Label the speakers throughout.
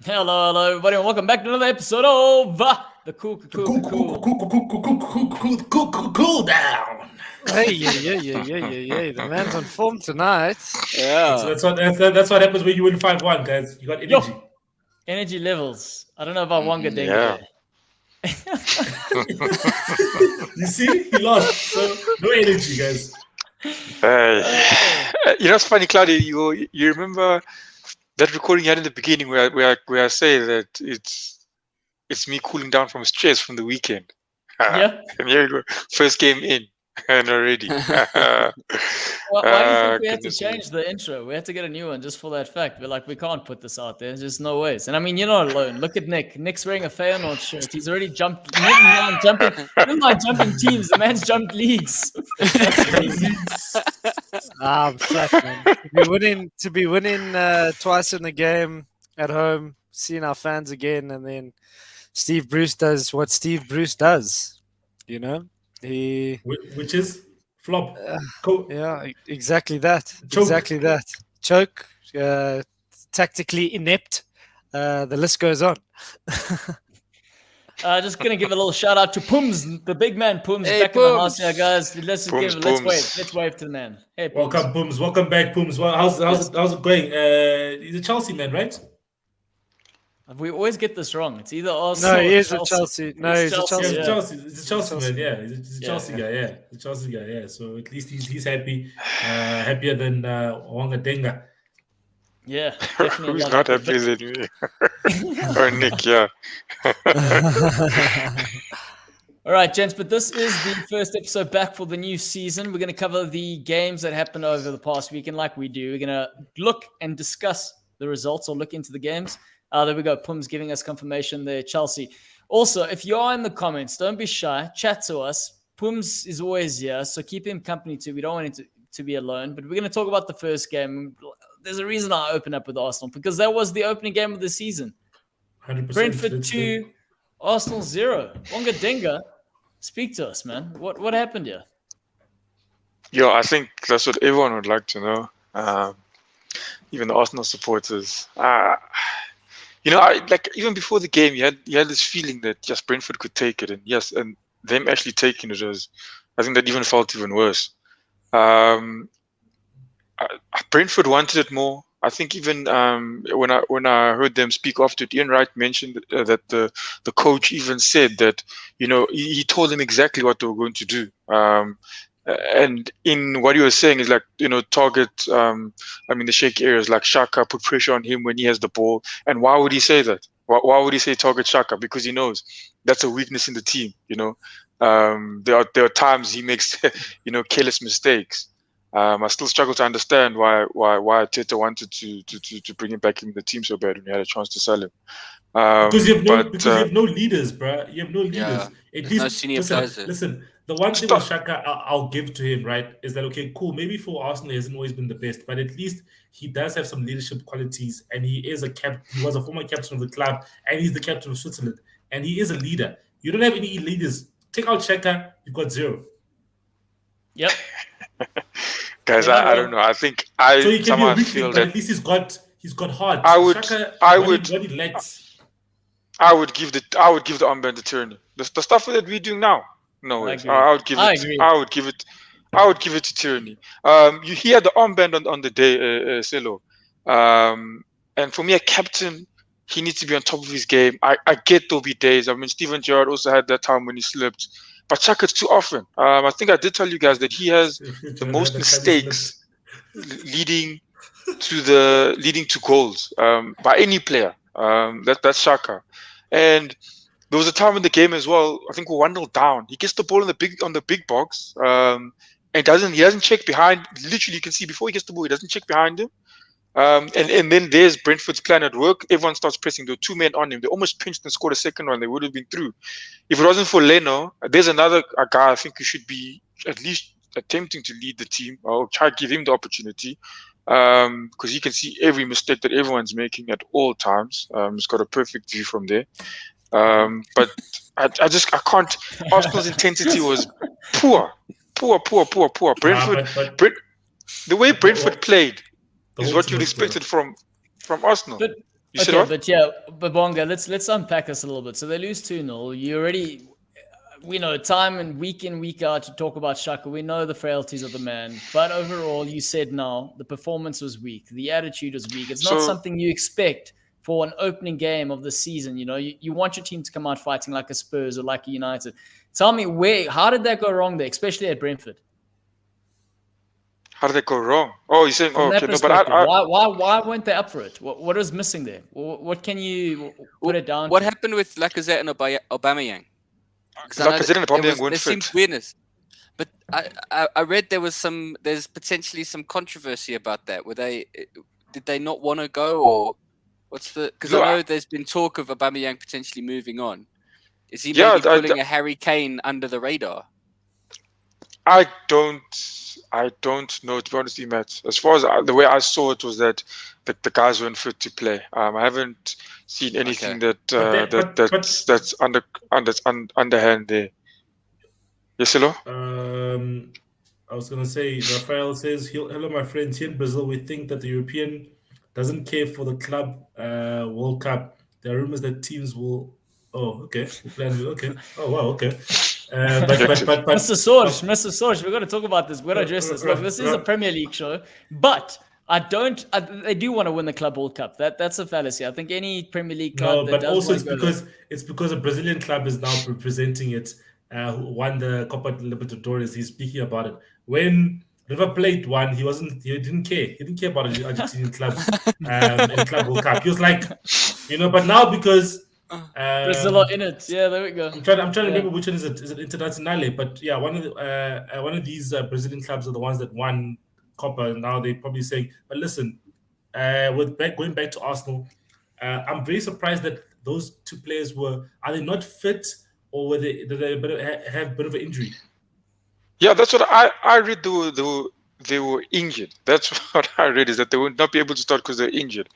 Speaker 1: Hello, everybody, and welcome back to another episode of the Cool
Speaker 2: Down.
Speaker 3: Hey. The man's on form tonight.
Speaker 1: Yeah.
Speaker 2: So that's what happens when you win 5-1, guys. You got energy.
Speaker 1: Energy levels. I don't know about Wonga Dengue.
Speaker 2: You see, he lost. So no energy, guys.
Speaker 4: You know, it's funny, Claudia. You remember that recording you had in the beginning where I say that it's me cooling down from stress from the weekend.
Speaker 1: Yeah.
Speaker 4: And here you go, first game in and already.
Speaker 1: Why do you think we had to change the intro? We had to get a new one just for that fact. We're like, we can't put this out there. There's just no ways. And I mean, you're not alone. Look at Nick. Nick's wearing a Feyenoord shirt. He's already jumped. Jumping teams. The man's jumped leagues.
Speaker 3: I'm flat, man. To be winning twice in the game at home, seeing our fans again, and then Steve Bruce does what Steve Bruce does. You know,
Speaker 2: which is flop.
Speaker 3: Yeah, exactly that.
Speaker 2: Choke.
Speaker 3: Exactly that. Choke. Tactically inept. The list goes on.
Speaker 1: Just gonna give a little shout out to Pums, the big man Pums, back in the house here, guys. Let's wave to the man. Hey, Pums.
Speaker 2: Welcome, Pums. Welcome back, Pums. Well, how's it going? He's a Chelsea man, right?
Speaker 1: We always get this wrong. It's either Arsenal.
Speaker 3: No, he is a Chelsea. No, he's a Chelsea.
Speaker 2: Yeah, He's a Chelsea man. Yeah, he's a Chelsea guy. Yeah, he's a Chelsea guy. Yeah. So at least he's happy, happier than Wonga Denga.
Speaker 1: Yeah, definitely.
Speaker 4: Who's not happy than me? Or Nick, yeah.
Speaker 1: All right, gents, but this is the first episode back for the new season. We're going to cover the games that happened over the past weekend like we do. We're going to look and discuss the results or look into the games. There we go. Pum's giving us confirmation there, Chelsea. Also, if you are in the comments, don't be shy. Chat to us. Pums is always here, so keep him company too. We don't want him to be alone, but we're going to talk about the first game. There's a reason I open up with Arsenal, because that was the opening game of the season.
Speaker 2: 100%.
Speaker 1: Brentford 2, Arsenal 0. Wonga Denga, speak to us, man. What happened here?
Speaker 4: Yeah, I think that's what everyone would like to know. Even the Arsenal supporters. You know, even before the game, you had this feeling that yes, Brentford could take it, and them actually taking it was, I think that even felt even worse. Brentford wanted it more. I think even when I heard them speak after it, Ian Wright mentioned that the coach even said that, you know, he told them exactly what they were going to do. And in what he was saying is like, you know, target, the shaky areas like Xhaka, put pressure on him when he has the ball. And why would he say that? Why would he say target Xhaka? Because he knows that's a weakness in the team. You know, there are times he makes, you know, careless mistakes. I still struggle to understand why Teta wanted to bring him back in the team so bad when he had a chance to sell him.
Speaker 2: Because you have no leaders, bro. You have no leaders.
Speaker 5: Yeah,
Speaker 2: at least,
Speaker 5: no senior players.
Speaker 2: Listen, the one thing with Xhaka I'll give to him, right, is that, okay, cool, maybe for Arsenal he hasn't always been the best, but at least he does have some leadership qualities, and he is he was a former captain of the club, and he's the captain of Switzerland, and he is a leader. You don't have any leaders. Take out Xhaka, you've got 0.
Speaker 1: Yep.
Speaker 4: Guys, I don't know. I think I
Speaker 2: so he can
Speaker 4: somehow
Speaker 2: be a weak
Speaker 4: feel
Speaker 2: link,
Speaker 4: that
Speaker 2: but at least he's got heart.
Speaker 4: I would give the armband to Tierney. The stuff that we're doing now. No way. I would give it to Tierney. He had the armband on the day, Celo. And for me, a captain, he needs to be on top of his game. I get there'll be days. I mean, Steven Gerrard also had that time when he slipped. But Xhaka's too often. I think I did tell you guys that he has the most mistakes leading to goals by any player. That's Xhaka. And there was a time in the game as well. I think we're 1-0 down. He gets the ball on the big box, and he doesn't check behind. Literally, you can see before he gets the ball, he doesn't check behind him. And then there's Brentford's plan at work. Everyone starts pressing. There were 2 men on him. They almost pinched and scored a second one. They would have been through. If it wasn't for Leno, there's another guy I think who should be at least attempting to lead the team. I'll try to give him the opportunity, because you can see every mistake that everyone's making at all times. He's got a perfect view from there. But I can't. Arsenal's intensity was poor. Brentford, the way Brentford played is what you'd expected from Arsenal. You said what?
Speaker 1: But Bonga, let's unpack this a little bit. So they lose 2-0. We know time and week in, week out to talk about Shaka. We know the frailties of the man. But overall, you said now the performance was weak. The attitude was weak. It's not something you expect for an opening game of the season. You know, you want your team to come out fighting like a Spurs or like a United. Tell me, how did that go wrong there, especially at Brentford?
Speaker 4: How did that go wrong? Oh, you're saying, okay. No, but
Speaker 1: why weren't they up for it? What was missing there? What can you put it down
Speaker 5: What
Speaker 1: to?
Speaker 5: happened with Lacazette and Aubameyang?
Speaker 4: Lacazette and Aubameyang weren't
Speaker 5: there
Speaker 4: fit.
Speaker 5: seems weirdness. But I read there's potentially some controversy about that. Did they not want to go, or what's the? Because I know there's been talk of Aubameyang potentially moving on. Is he maybe pulling a Harry Kane under the radar?
Speaker 4: I don't know, to be honest with you, Matt. As far as the way I saw it was that the guys weren't fit to play. I haven't seen anything that's underhand there. Yes, hello?
Speaker 2: I was going to say, Rafael says, hello, my friends. Here in Brazil, we think that the European doesn't care for the club World Cup. There are rumors that teams will... Oh, okay. Okay. Oh, wow, okay. But
Speaker 1: Mr. Sorge, we've got to talk about this. We're going to address this. Look, this is a Premier League show, but they do want to win the Club World Cup. That's a fallacy. I think any Premier League club.
Speaker 2: No, but also it's because a Brazilian club is now representing it. Who won the Copa Libertadores? He's speaking about it. When River Plate won, he didn't care. He didn't care about the Argentinian clubs in Club World Cup. He was like, but now because.
Speaker 1: Brazil are in it. Yeah, there we go.
Speaker 2: I'm trying to remember which one is it. Is it Internazionale? But yeah, one of these Brazilian clubs are the ones that won Copa. And now they're probably saying, but listen, going back to Arsenal, I'm very surprised that those two players are they not fit, or did they have a bit of an injury?
Speaker 4: Yeah, that's what I read. They were injured. That's what I read, is that they would not be able to start because they're injured.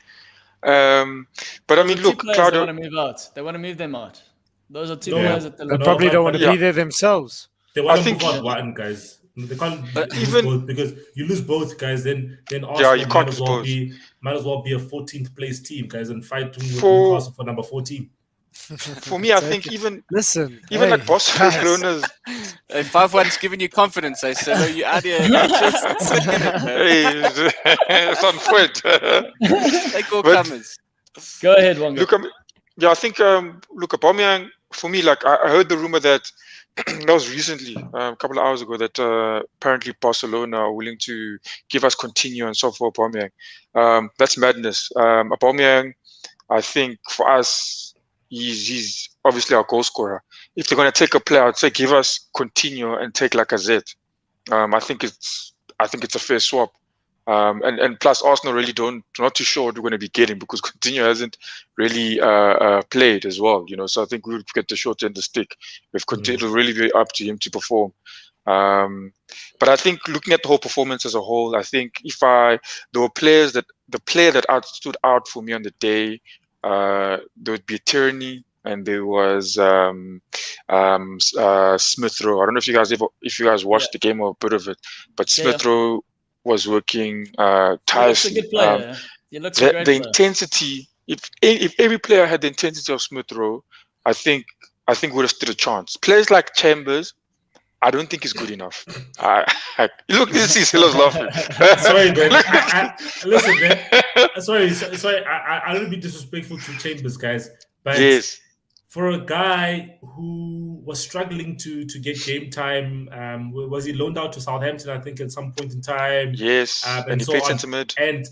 Speaker 4: But I mean, look,
Speaker 1: Claudio, they want to move out. They want to move them out. Those are two players that
Speaker 3: they probably don't want to be there themselves.
Speaker 2: They want to move out one, guys. They can't lose both, because you lose both, guys. Then Arsenal
Speaker 4: you can't
Speaker 2: might as well be a 14th place team, guys, and fight with Newcastle for number 14.
Speaker 4: For me, I think even
Speaker 5: like
Speaker 4: Barcelona's
Speaker 5: 5-1's giving you confidence. I said, you out here.
Speaker 4: It's on foot.
Speaker 5: Take all comers.
Speaker 1: Go ahead, Wonga.
Speaker 4: I think Aubameyang, for me, like I heard the rumor that that was recently, a couple of hours ago, that apparently Barcelona are willing to give us Coutinho and so for Aubameyang. That's madness. Aubameyang, I think for us, he's obviously our goal scorer. If they're going to take a player, I'd say give us Coutinho and take Lacazette. I think it's a fair swap. And plus Arsenal really not too sure what we're going to be getting, because Coutinho hasn't really played as well, so I think we would get the short end of the stick. If Coutinho, it'll really be up to him to perform. But I think looking at the whole performance as a whole, I think there were players the player that stood out for me on the day, there would be Tierney, and there was Smith Rowe. I don't know if you guys watched the game or a bit of it, but Smith Rowe was working tirelessly.
Speaker 1: He looks a good player. He looks a great player.
Speaker 4: Intensity. If every player had the intensity of Smith Rowe, I think we would have stood a chance. Players like Chambers, I don't think is good enough. Look, this is Silas laughing.
Speaker 2: Sorry, man. Listen, man. Sorry. I don't be disrespectful to Chambers, guys, but
Speaker 4: yes,
Speaker 2: for a guy who was struggling to get game time, was he loaned out to Southampton? I think at some point in time.
Speaker 4: Yes, and he played centre mid.
Speaker 2: And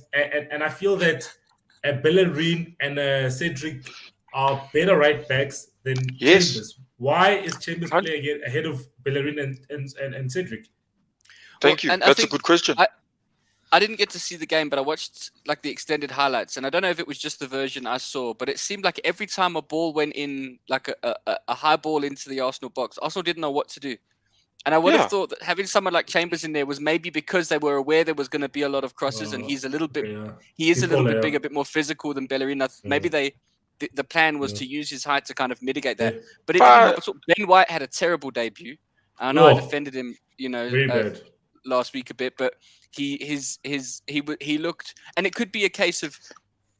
Speaker 2: I feel that Bellerin and Cedric are better right backs than Chambers. Why is Chambers playing ahead of Bellerin and Cedric?
Speaker 4: Thank you. That's a good question.
Speaker 5: I didn't get to see the game, but I watched like the extended highlights, and I don't know if it was just the version I saw, but it seemed like every time a ball went in, like a high ball into the Arsenal box, Arsenal didn't know what to do. And I would have thought that having someone like Chambers in there was maybe because they were aware there was going to be a lot of crosses, and he's a little bit, he's a little bit bigger, a bit more physical than Bellerin. Maybe the plan was to use his height to kind of mitigate that. But it didn't help. Ben White had a terrible debut. I know I defended him, last week a bit, but he looked, and it could be a case of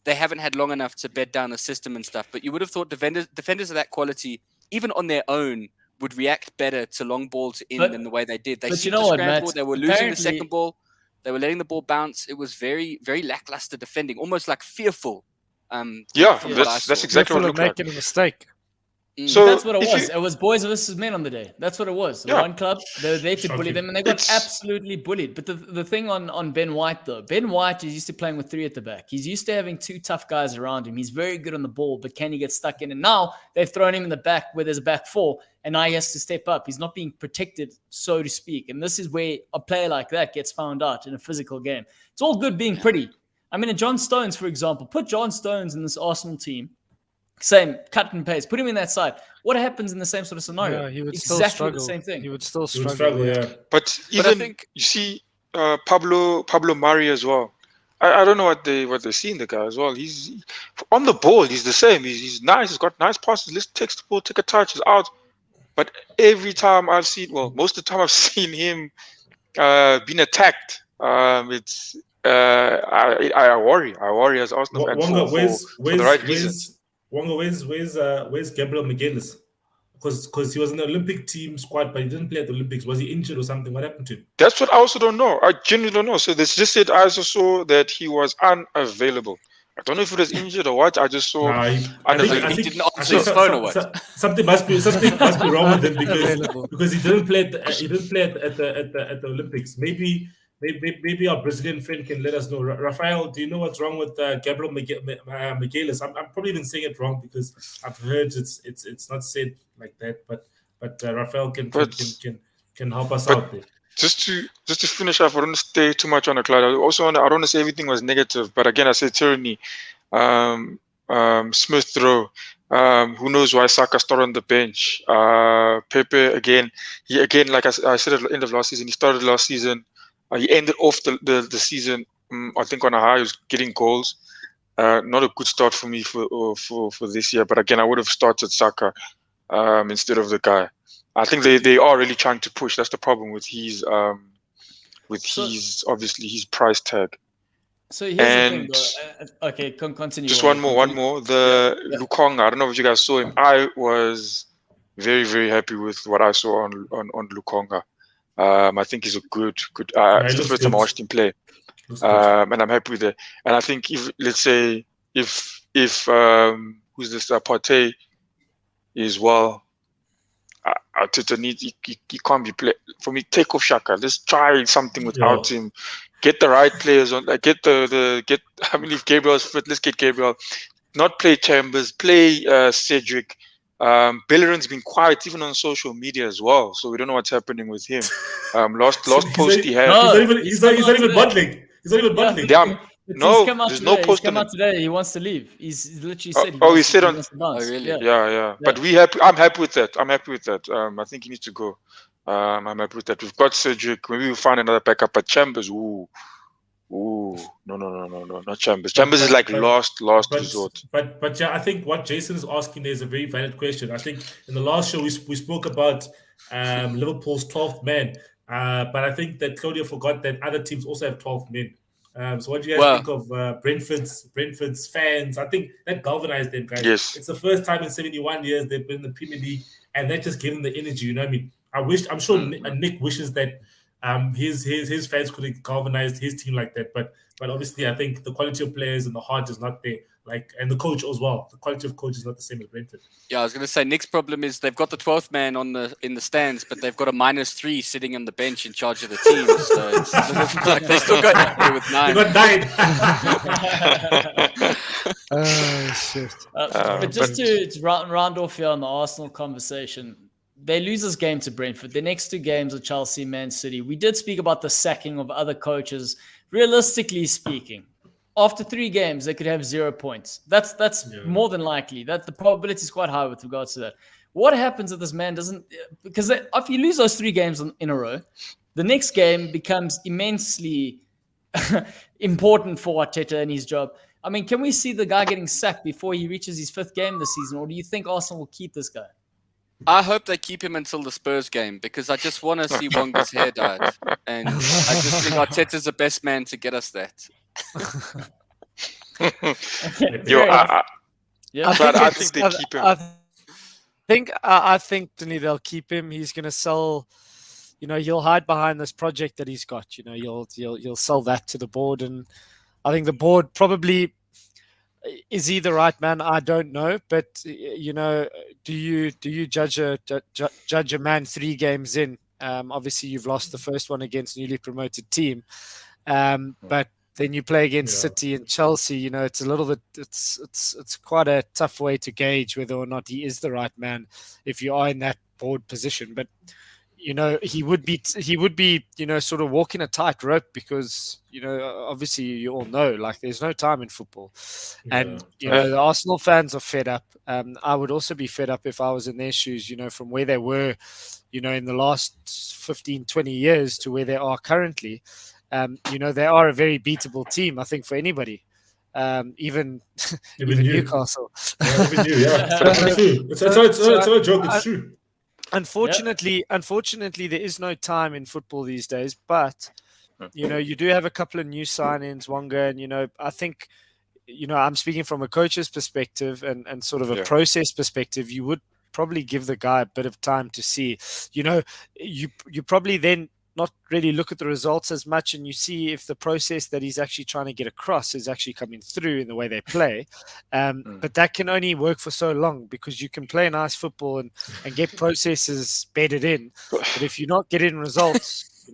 Speaker 5: they haven't had long enough to bed down the system and stuff. But you would have thought defenders of that quality, even on their own, would react better to long balls than the way they did. They seemed to scramble. They were losing the second ball. They were letting the ball bounce. It was very, very lackluster defending, almost like fearful.
Speaker 4: That's exactly what it looked like.
Speaker 3: Making a mistake.
Speaker 1: So that's what it was. It was boys versus men on the day. That's what it was.
Speaker 4: Yeah.
Speaker 1: One club, they were there to bully them, and they got absolutely bullied. But the thing on Ben White, though, Ben White is used to playing with 3 at the back. He's used to having 2 tough guys around him. He's very good on the ball, but can he get stuck in? And now they've thrown him in the back where there's a back 4, and now he has to step up. He's not being protected, so to speak. And this is where a player like that gets found out in a physical game. It's all good being pretty. I mean, John Stones, for example, put John Stones in this Arsenal team. Same cut and paste. Put him in that side. What happens in the same sort of scenario?
Speaker 3: Yeah, he would
Speaker 1: exactly
Speaker 3: still struggle.
Speaker 1: The same thing.
Speaker 3: He would still struggle.
Speaker 4: But even you see Pablo Mari as well. I don't know what they see in the guy as well. He's on the ball. He's the same. He's nice. He's got nice passes. Let's take the ball, take a touch. He's out. But every time most of the time I've seen him being attacked. It's I worry. I worry as Arsenal fan for the right reasons.
Speaker 2: Wonga, where's Gabriel Magalhaes? Because he was in the Olympic team squad, but he didn't play at the Olympics. Was he injured or something? What happened to him?
Speaker 4: That's what I also don't know. I genuinely don't know. So they just said I also saw that he was unavailable. I don't know if it was injured or what. I just saw.
Speaker 5: He didn't answer his phone or what?
Speaker 2: Something must be wrong with him because he didn't play at the Olympics. Maybe our Brazilian friend can let us know. Rafael, do you know what's wrong with Gabriel Magalhaes? I'm probably even saying it wrong because I've heard it's not said like that. But Rafael can help us out there.
Speaker 4: Just to finish off, I don't stay too much on the cloud. I don't want to say everything was negative, but again, I said Tierney, Smith Rowe. Who knows why Saka started on the bench? Pepe again. Like I said at the end of last season, he started last season. He ended off the season, I think, on a high. He was getting goals. Not a good start for me for this year. But again, I would have started Saka instead of the guy. I think they are really trying to push. That's the problem with his obviously his price tag.
Speaker 1: So here's the thing, though. Okay, continue.
Speaker 4: Just one more. Lukonga. I don't know if you guys saw him. I was very, very happy with what I saw on Lukonga. I think he's a good. It's the first time I watched him play, and I'm happy with it. And I think if who's this Partey is well, Arteta needs he can't be play for me. Take off Xhaka. Let's try something without him. Get the right players on. Get. I mean, if Gabriel's fit, let's get Gabriel. Not play Chambers. Play Cedric. Bellerin's been quiet even on social media as well, so we don't know what's happening with him. Last post he had.
Speaker 2: He's not even bundling. He's not even bundling.
Speaker 4: Damn. No, there's no post.
Speaker 1: He's come out today. He wants to leave. He's literally said.
Speaker 4: He said on.
Speaker 5: Oh, really?
Speaker 4: Yeah. But I'm happy with that. I think he needs to go. I'm happy with that. We've got Cedric. Maybe we'll find another backup. But Chambers, no, not Chambers. Chambers is like last resort.
Speaker 2: But yeah, I think what Jason is asking there is a very valid question. I think in the last show we spoke about Liverpool's 12th man, but I think that Claudio forgot that other teams also have 12 men. So what do you guys think of Brentford's fans? I think that galvanized them, guys.
Speaker 4: Yes.
Speaker 2: It's the first time in 71 years they've been in the Premier League, and that just gave them the energy. You know what I mean? I'm sure Nick wishes that his fans could have galvanized his team like that, but obviously I think the quality of players and the heart is not there. And the coach as well. The quality of coach is not the same as Brentford.
Speaker 5: Yeah, I was going to say Nick's problem is they've got the 12th man in the stands, but they've got a -3 sitting on the bench in charge of the team. So it's like they still got to with 9.
Speaker 2: They got 9.
Speaker 3: Oh shit!
Speaker 1: But just to round off here on the Arsenal conversation, they lose this game to Brentford. The next 2 games are Chelsea, Man City. We did speak about the sacking of other coaches. Realistically speaking, after 3 games, they could have 0 points. That's more than likely. That the probability is quite high with regards to that. What happens if this man doesn't? Because if you lose those 3 games in a row, the next game becomes immensely important for Arteta and his job. I mean, can we see the guy getting sacked before he reaches his 5th game this season, or do you think Arsenal will keep this guy?
Speaker 5: I hope they keep him until the Spurs game because I just want to see Wonga's hair dyed, and I just think Arteta's the best man to get us that.
Speaker 4: Yo, I
Speaker 3: think they keep him. I think they'll keep him. He's going to sell. He'll hide behind this project that he's got. He'll sell that to the board, and I think the board probably. Is he the right man? I don't know, but do you judge a man 3 games in? Obviously, you've lost the first one against newly promoted team, but then you play against City and Chelsea. It's a little bit. It's quite a tough way to gauge whether or not he is the right man if you are in that board position. But he would be sort of walking a tightrope because obviously you all know there's no time in football, and the Arsenal fans are fed up. I would also be fed up if I was in their shoes, from where they were, in the last 15, 20 years to where they are currently. They are a very beatable team, I think, for anybody. Even Newcastle.
Speaker 2: Even you, It's not a joke. It's true.
Speaker 3: Unfortunately, there is no time in football these days. But you do have a couple of new signings, Wonga, and I think I'm speaking from a coach's perspective and sort of a process perspective. You would probably give the guy a bit of time to see. You probably then not really look at the results as much, and you see if the process that he's actually trying to get across is actually coming through in the way they play. But that can only work for so long because you can play nice football and get processes bedded in. But if you're not getting results,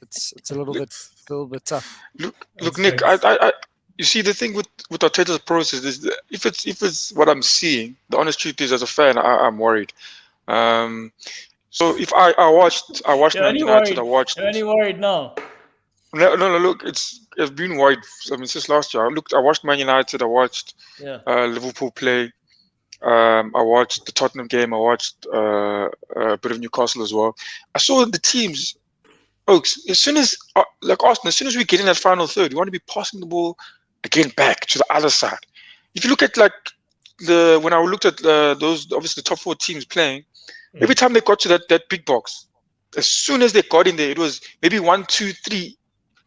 Speaker 3: it's a little bit tough.
Speaker 4: Look, Nick, I you see the thing with Arteta's process is that if it's what I'm seeing, the honest truth is, as a fan, I'm worried. So if I watched Man United,
Speaker 1: You're only worried now.
Speaker 4: No. Look, I've been worried. I mean, since last year, I watched Man United. I watched Liverpool play. I watched the Tottenham game. I watched a bit of Newcastle as well. I saw the teams. Oaks, as soon as Arsenal, as soon as we get in that final third, we want to be passing the ball again back to the other side. If you look at when I looked at those, obviously the top 4 teams playing. Every time they got to that big box, as soon as they got in there, it was maybe 1, 2, 3.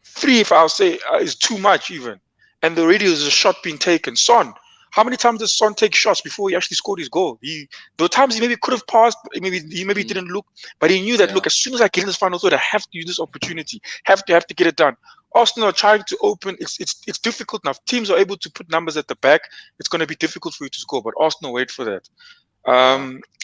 Speaker 4: 3, if I'll say, is too much even. And already there's a shot being taken. Son, how many times does Son take shots before he actually scored his goal? There were times he maybe could have passed, maybe didn't look, but he knew that, look, as soon as I get in this final third, I have to use this opportunity, have to get it done. Arsenal are trying to open. It's difficult enough. Teams are able to put numbers at the back. It's going to be difficult for you to score, but Arsenal wait for that.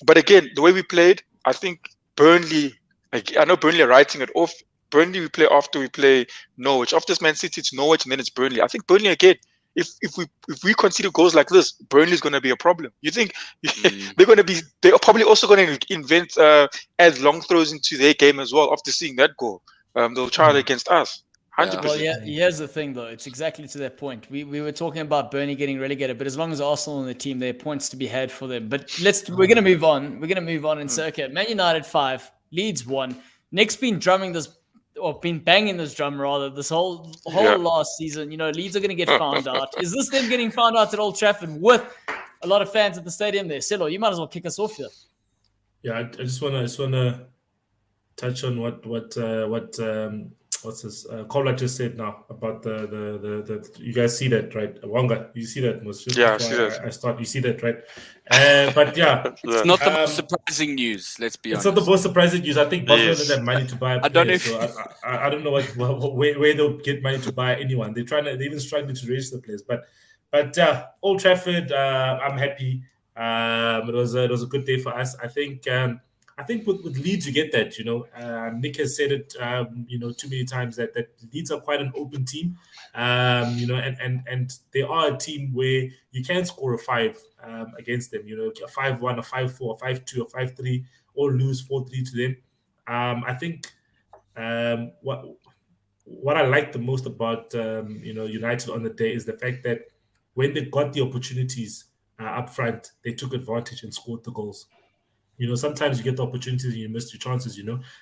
Speaker 4: But again, the way we played, I think Burnley, I know Burnley are writing it off. Burnley we play after we play Norwich. After this Man City, it's Norwich, and then it's Burnley. I think Burnley again, if we concede goals like this, Burnley's going to be a problem. You think they're probably also going to invent, add long throws into their game as well after seeing that goal. They'll try it against us. 100%.
Speaker 1: Well, here's the thing, though. It's exactly to that point. We were talking about Burnley getting relegated, but as long as Arsenal on the team, there are points to be had for them. But we're going to move on. We're going to move on and say, okay, Man United 5, Leeds 1. Nick's been been banging this drum rather this whole last season. Leeds are going to get found out. Is this them getting found out at Old Trafford with a lot of fans at the stadium there? Silo, you might as well kick us off here.
Speaker 2: Yeah, I just wanna touch on what what's this? Kola just said now about the you guys see that, right? Wonga, you see that most just
Speaker 4: I see that.
Speaker 2: I start. You see that, right? But
Speaker 5: it's not the most surprising news. Let's be honest.
Speaker 2: It's not the most surprising news. I think Barcelona doesn't have money to buy a player, I don't know if I don't know where they'll get money to buy anyone. They're even struggling to register the players. But Old Trafford, I'm happy. It was a good day for us. I think with Leeds, you get that, Nick has said it, too many times that Leeds are quite an open team, and they are a team where you can score a 5 against them, a 5-1, a 5-4, a 5-2, a 5-3, or lose 4-3 to them. I think what I like the most about, United on the day is the fact that when they got the opportunities up front, they took advantage and scored the goals. Sometimes you get the opportunities and you miss your chances,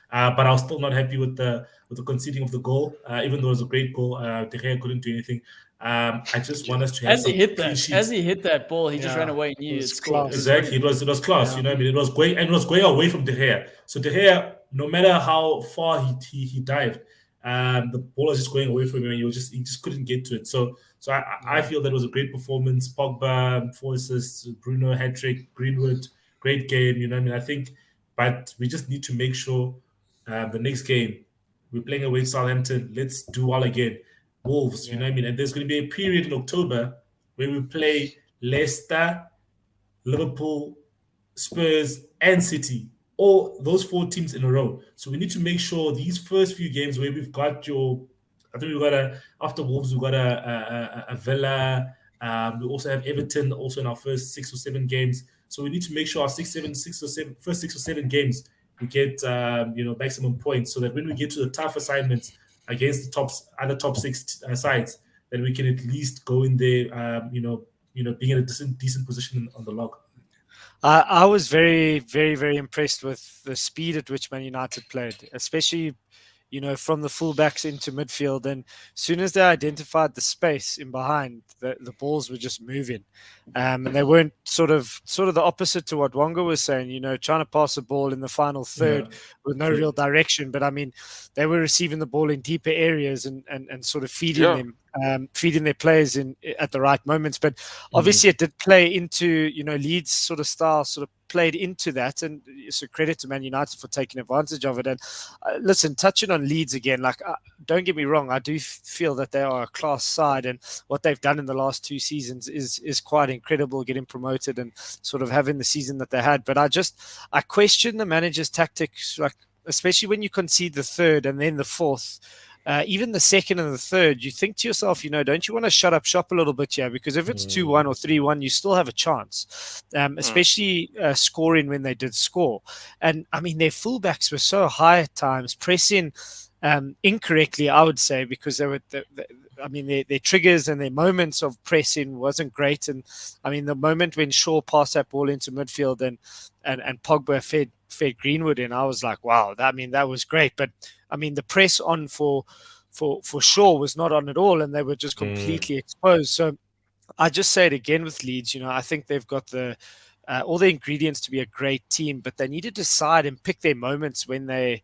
Speaker 2: but I was still not happy with the conceding of the goal, even though it was a great goal. De Gea couldn't do anything. I just want us to have
Speaker 1: as he hit that ball, he just ran away and knew it scored.
Speaker 2: Exactly, it was class. You know what I mean? It was going away from De Gea. So De Gea, no matter how far he dived, The ball was just going away from him, and he just couldn't get to it. So I feel that was a great performance. Pogba 4 assists, Bruno hat-trick, Greenwood great game. You know what I mean? I think, but we just need to make sure the next game we're playing away Southampton. Let's do all again. Wolves, you know what I mean? And there's going to be a period in October where we play Leicester, Liverpool, Spurs, and City. All those 4 teams in a row. So we need to make sure these first few games where we've got I think we've got after Wolves, we've got a Villa. We also have Everton also in our first 6 or 7 games. So we need to make sure our first 6 or 7 games, we get maximum points, so that when we get to the tough assignments against the other top 6 sides, then we can at least go in there, being in a decent position on the log.
Speaker 3: I was very, very, very impressed with the speed at which Man United played, especially, from the fullbacks into midfield. And as soon as they identified the space in behind, the balls were just moving. And they weren't sort of the opposite to what Wonga was saying, trying to pass the ball in the final third with no real direction. But I mean, they were receiving the ball in deeper areas and sort of feeding them, feeding their players at the right moments. But obviously it did play into, Leeds sort of style, sort of played into that. And so credit to Man United for taking advantage of it. And listen, touching on Leeds again, don't get me wrong, I do feel that they are a class side, and what they've done in the last 2 seasons is quite incredible, getting promoted and sort of having the season that they had. But I question the manager's tactics, especially when you concede the third and then the fourth. Even the second and the third, you think to yourself, don't you want to shut up shop a little bit here? Because if it's 2-1 or 3-1, you still have a chance, especially scoring when they did score. And I mean, their fullbacks were so high at times, pressing incorrectly, I would say, because they were. Their triggers and their moments of pressing wasn't great. And I mean, the moment when Shaw passed that ball into midfield and Pogba fed Greenwood in, I was like, wow, that was great. But I mean, the press on for Shaw was not on at all, and they were just completely exposed. So I just say it again with Leeds, I think they've got all the ingredients to be a great team, but they need to decide and pick their moments when they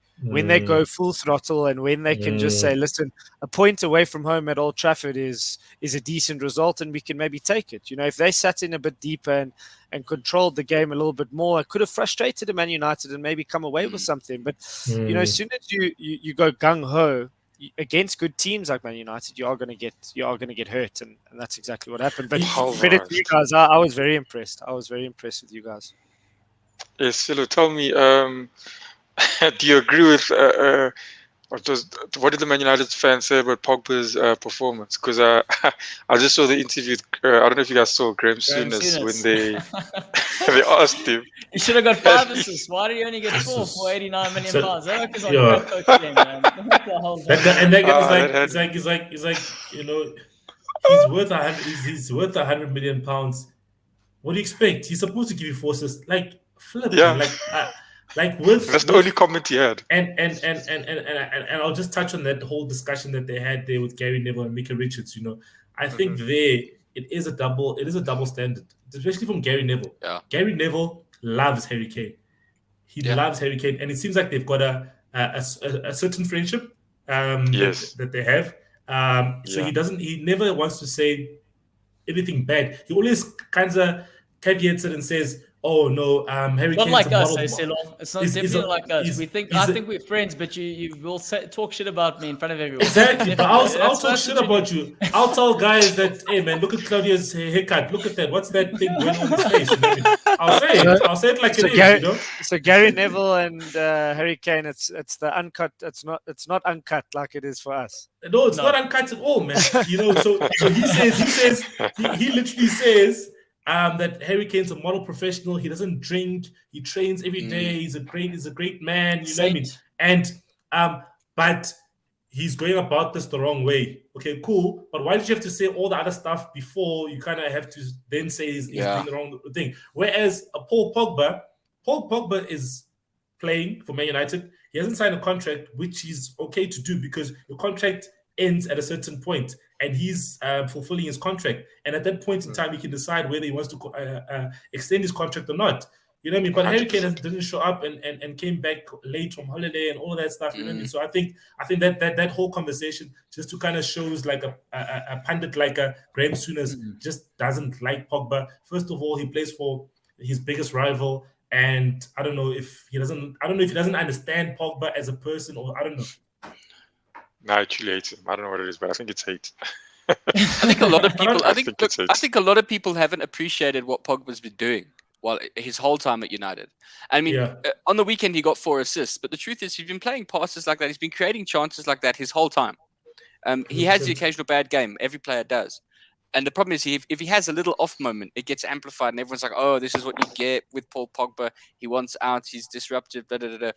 Speaker 3: go full throttle, and when they can just say, listen, a point away from home at Old Trafford is a decent result, and we can maybe take it. If they sat in a bit deeper and controlled the game a little bit more, it could have frustrated a Man United and maybe come away with something. But as soon as you go gung ho against good teams like Man United, you are going to get hurt, and that's exactly what happened. But credit to you guys, I was very impressed. I was very impressed with you guys.
Speaker 4: Yes, Silo, tell me, do you agree with what did the Man United fans say about Pogba's performance? Because I just saw the interview. I don't know if you guys saw Graham Souness when they asked him.
Speaker 1: He should have got 5 assists. Why did he only get 4 for 89 million pounds? That was on coach game, man.
Speaker 2: That guy is like he's worth 100 million pounds. What do you expect? He's supposed to give you 4 assists. That's the only comment he had. And I'll just touch on that whole discussion that they had there with Gary Neville and Micah Richards. I think it is a double standard, especially from Gary Neville.
Speaker 5: Yeah.
Speaker 2: Gary Neville loves Harry Kane. He loves Harry Kane, and it seems like they've got a certain friendship that they have. So he never wants to say anything bad. He always kind of caveats it and says, "Oh no, Harry Kane's
Speaker 1: like
Speaker 2: a model."
Speaker 1: us, it's not definitely like us. I think we're friends, but you will talk shit about me in front of everyone.
Speaker 2: Exactly, but I'll talk shit about you. I'll tell guys that, hey man, look at Claudia's haircut. Look at that. What's that thing going on his face? I'll say it like it is.
Speaker 3: So Gary Neville and Harry Kane, it's the uncut. It's not uncut like it is for us.
Speaker 2: No, it's not uncut at all, man. So he literally says. That Harry Kane's a model professional. He doesn't drink. He trains every day. He's a great man. You know what I mean? And but he's going about this the wrong way. Okay, cool. But why did you have to say all the other stuff before you kind of have to then say he's doing the wrong thing? Whereas Paul Pogba is playing for Man United. He hasn't signed a contract, which is okay to do because your contract ends at a certain point, and he's fulfilling his contract. And at that point in time, he can decide whether he wants to extend his contract or not. You know what I mean? But Harry Kane
Speaker 4: 100%.
Speaker 2: didn't show up and came back late from holiday and all that stuff. You know what I mean? So I think that whole conversation just to kind of shows like a pundit like a Graham Souness just doesn't like Pogba. First of all, he plays for his biggest rival, and I don't know if he doesn't understand Pogba as a person, or I don't know.
Speaker 4: No, I actually hate him. I don't know what it is, but I think it's hate.
Speaker 5: I think a lot of people. I think
Speaker 4: it's
Speaker 5: I think a lot of people haven't appreciated what Pogba's been doing his whole time at United. I mean, on the weekend he got 4 assists, but the truth is he's been playing passes like that. He's been creating chances like that his whole time. He has the occasional bad game. Every player does. And the problem is if he has a little off moment, it gets amplified and everyone's like, oh, this is what you get with Paul Pogba. He wants out. He's disruptive. Blah, blah, blah, blah.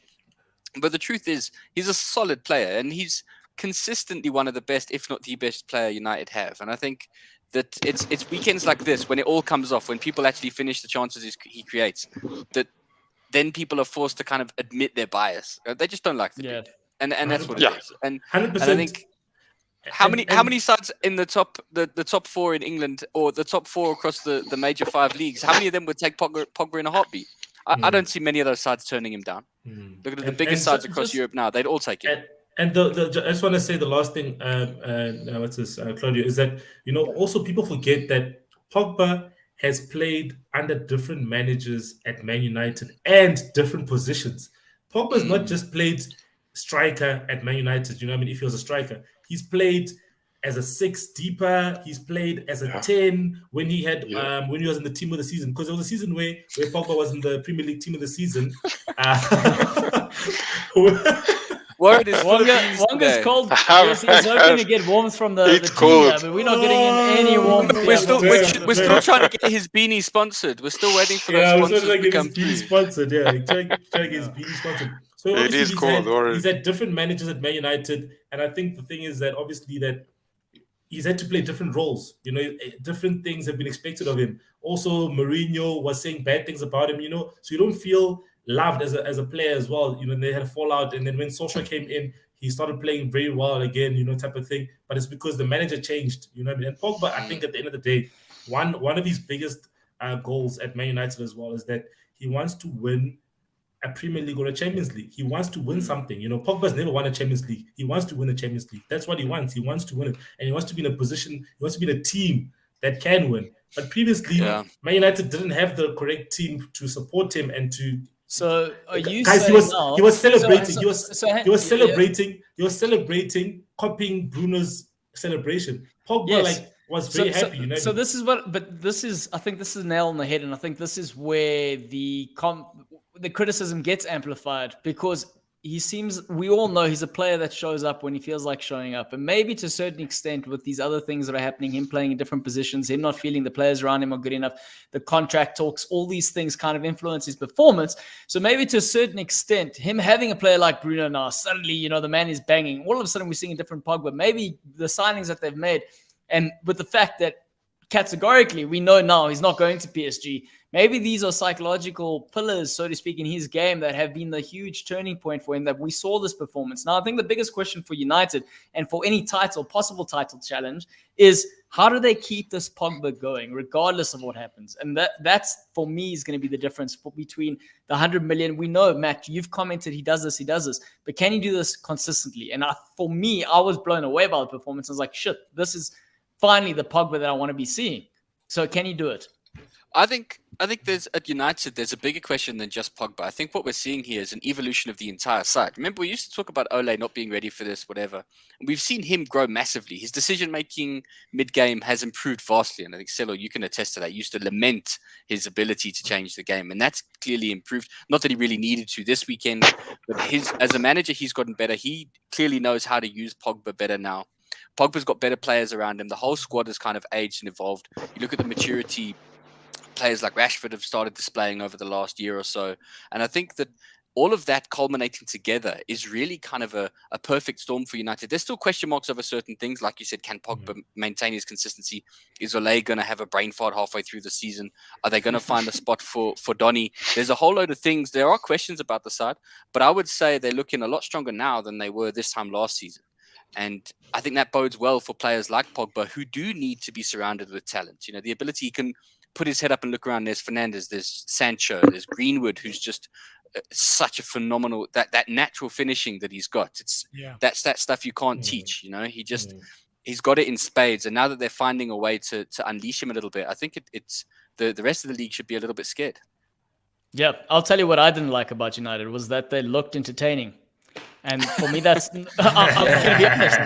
Speaker 5: But the truth is he's a solid player and he's consistently one of the best, if not the best player United have. And I think that it's weekends like this when it all comes off, when people actually finish the chances he creates, that then people are forced to kind of admit their bias. They just don't like the dude. And that's what it is. And
Speaker 2: 100%.
Speaker 5: And I think how many sides in the top 4 in England or the top 4 across the major 5 leagues, how many of them would take Pogba in a heartbit? I don't see many of those sides turning him down. Look at the biggest sides across Europe now; they'd all take him.
Speaker 2: And I just want to say the last thing, Claudio, is that also people forget that Pogba has played under different managers at Man United and different positions. Pogba's not just played striker at Man United. You know what I mean? If he was a striker, he's played as a 6 deeper. He's played as a 10 when he had when he was in the team of the season, because there was a season where Pogba was in the Premier League team of the season.
Speaker 5: Word is
Speaker 1: Wanga's cold. Yes, he's hoping to get warmth from the team here, but we're not getting him any warmth.
Speaker 5: We're still trying to get his beanie sponsored. We're still waiting for those sponsors to come through.
Speaker 2: Sponsored, trying to get his beanie sponsored. So
Speaker 4: it is cold.
Speaker 2: He's had different managers at Man United, and I think the thing is that obviously that he's had to play different roles. Different things have been expected of him. Also, Mourinho was saying bad things about him. So you don't feel loved as a player as well. They had a fallout, and then when Solskjaer came in, he started playing very well again, type of thing. But it's because the manager changed, And Pogba, I think at the end of the day, one of his biggest goals at Man United as well is that he wants to win a Premier League or a Champions League. He wants to win something. Pogba's never won a Champions League. He wants to win a Champions League. That's what he wants. He wants to win it, and he wants to be in a position. He wants to be in a team that can win. But previously, Man United didn't have the correct team to support him and to.
Speaker 1: So are you
Speaker 2: guys?
Speaker 1: saying
Speaker 2: He was celebrating. He was celebrating.
Speaker 1: Yeah.
Speaker 2: He was celebrating, copying Bruno's celebration. Pogba was very happy.
Speaker 1: So this is I think this is a nail on the head, and I think this is where the criticism gets amplified, because we all know he's a player that shows up when he feels like showing up. And maybe to a certain extent with these other things that are happening, him playing in different positions, him not feeling the players around him are good enough, the contract talks, all these things kind of influence his performance. So maybe to a certain extent, him having a player like Bruno now, suddenly, the man is banging. All of a sudden we're seeing a different Pogba. Maybe the signings that they've made, and with the fact that categorically we know now he's not going to PSG, maybe these are psychological pillars, so to speak, in his game that have been the huge turning point for him, that we saw this performance. Now, I think the biggest question for United and for any possible title challenge, is how do they keep this Pogba going regardless of what happens? And that's for me is going to be the difference between the 100 million. We know, Matt, you've commented he does this, but can he do this consistently? And for me, I was blown away by the performance. I was like, shit, this is finally the Pogba that I want to be seeing. So can he do it?
Speaker 5: I think at United there's a bigger question than just Pogba. I think what we're seeing here is an evolution of the entire side. Remember, we used to talk about Ole not being ready for this, whatever. We've seen him grow massively. His decision-making mid-game has improved vastly, and I think, Celo, you can attest to that. You used to lament his ability to change the game, and that's clearly improved. Not that he really needed to this weekend, but as a manager, he's gotten better. He clearly knows how to use Pogba better now. Pogba's got better players around him. The whole squad has kind of aged and evolved. You look at the maturity players like Rashford have started displaying over the last year or so. And I think that all of that culminating together is really kind of a perfect storm for United. There's still question marks over certain things. Like you said, can Pogba maintain his consistency? Is Ole going to have a brain fart halfway through the season? Are they going to find a spot for Donny? There's a whole load of things. There are questions about the side, but I would say they're looking a lot stronger now than they were this time last season. And I think that bodes well for players like Pogba, who do need to be surrounded with talent. The ability he can put his head up and look around. There's Fernandes, there's Sancho, there's Greenwood, who's just such a phenomenal that natural finishing that he's got. That's that stuff you can't teach. He's got it in spades. And now that they're finding a way to unleash him a little bit, I think it's the rest of the league should be a little bit scared.
Speaker 1: Yeah, I'll tell you what I didn't like about United was that they looked entertaining. And for me, that's I'm going to be honest.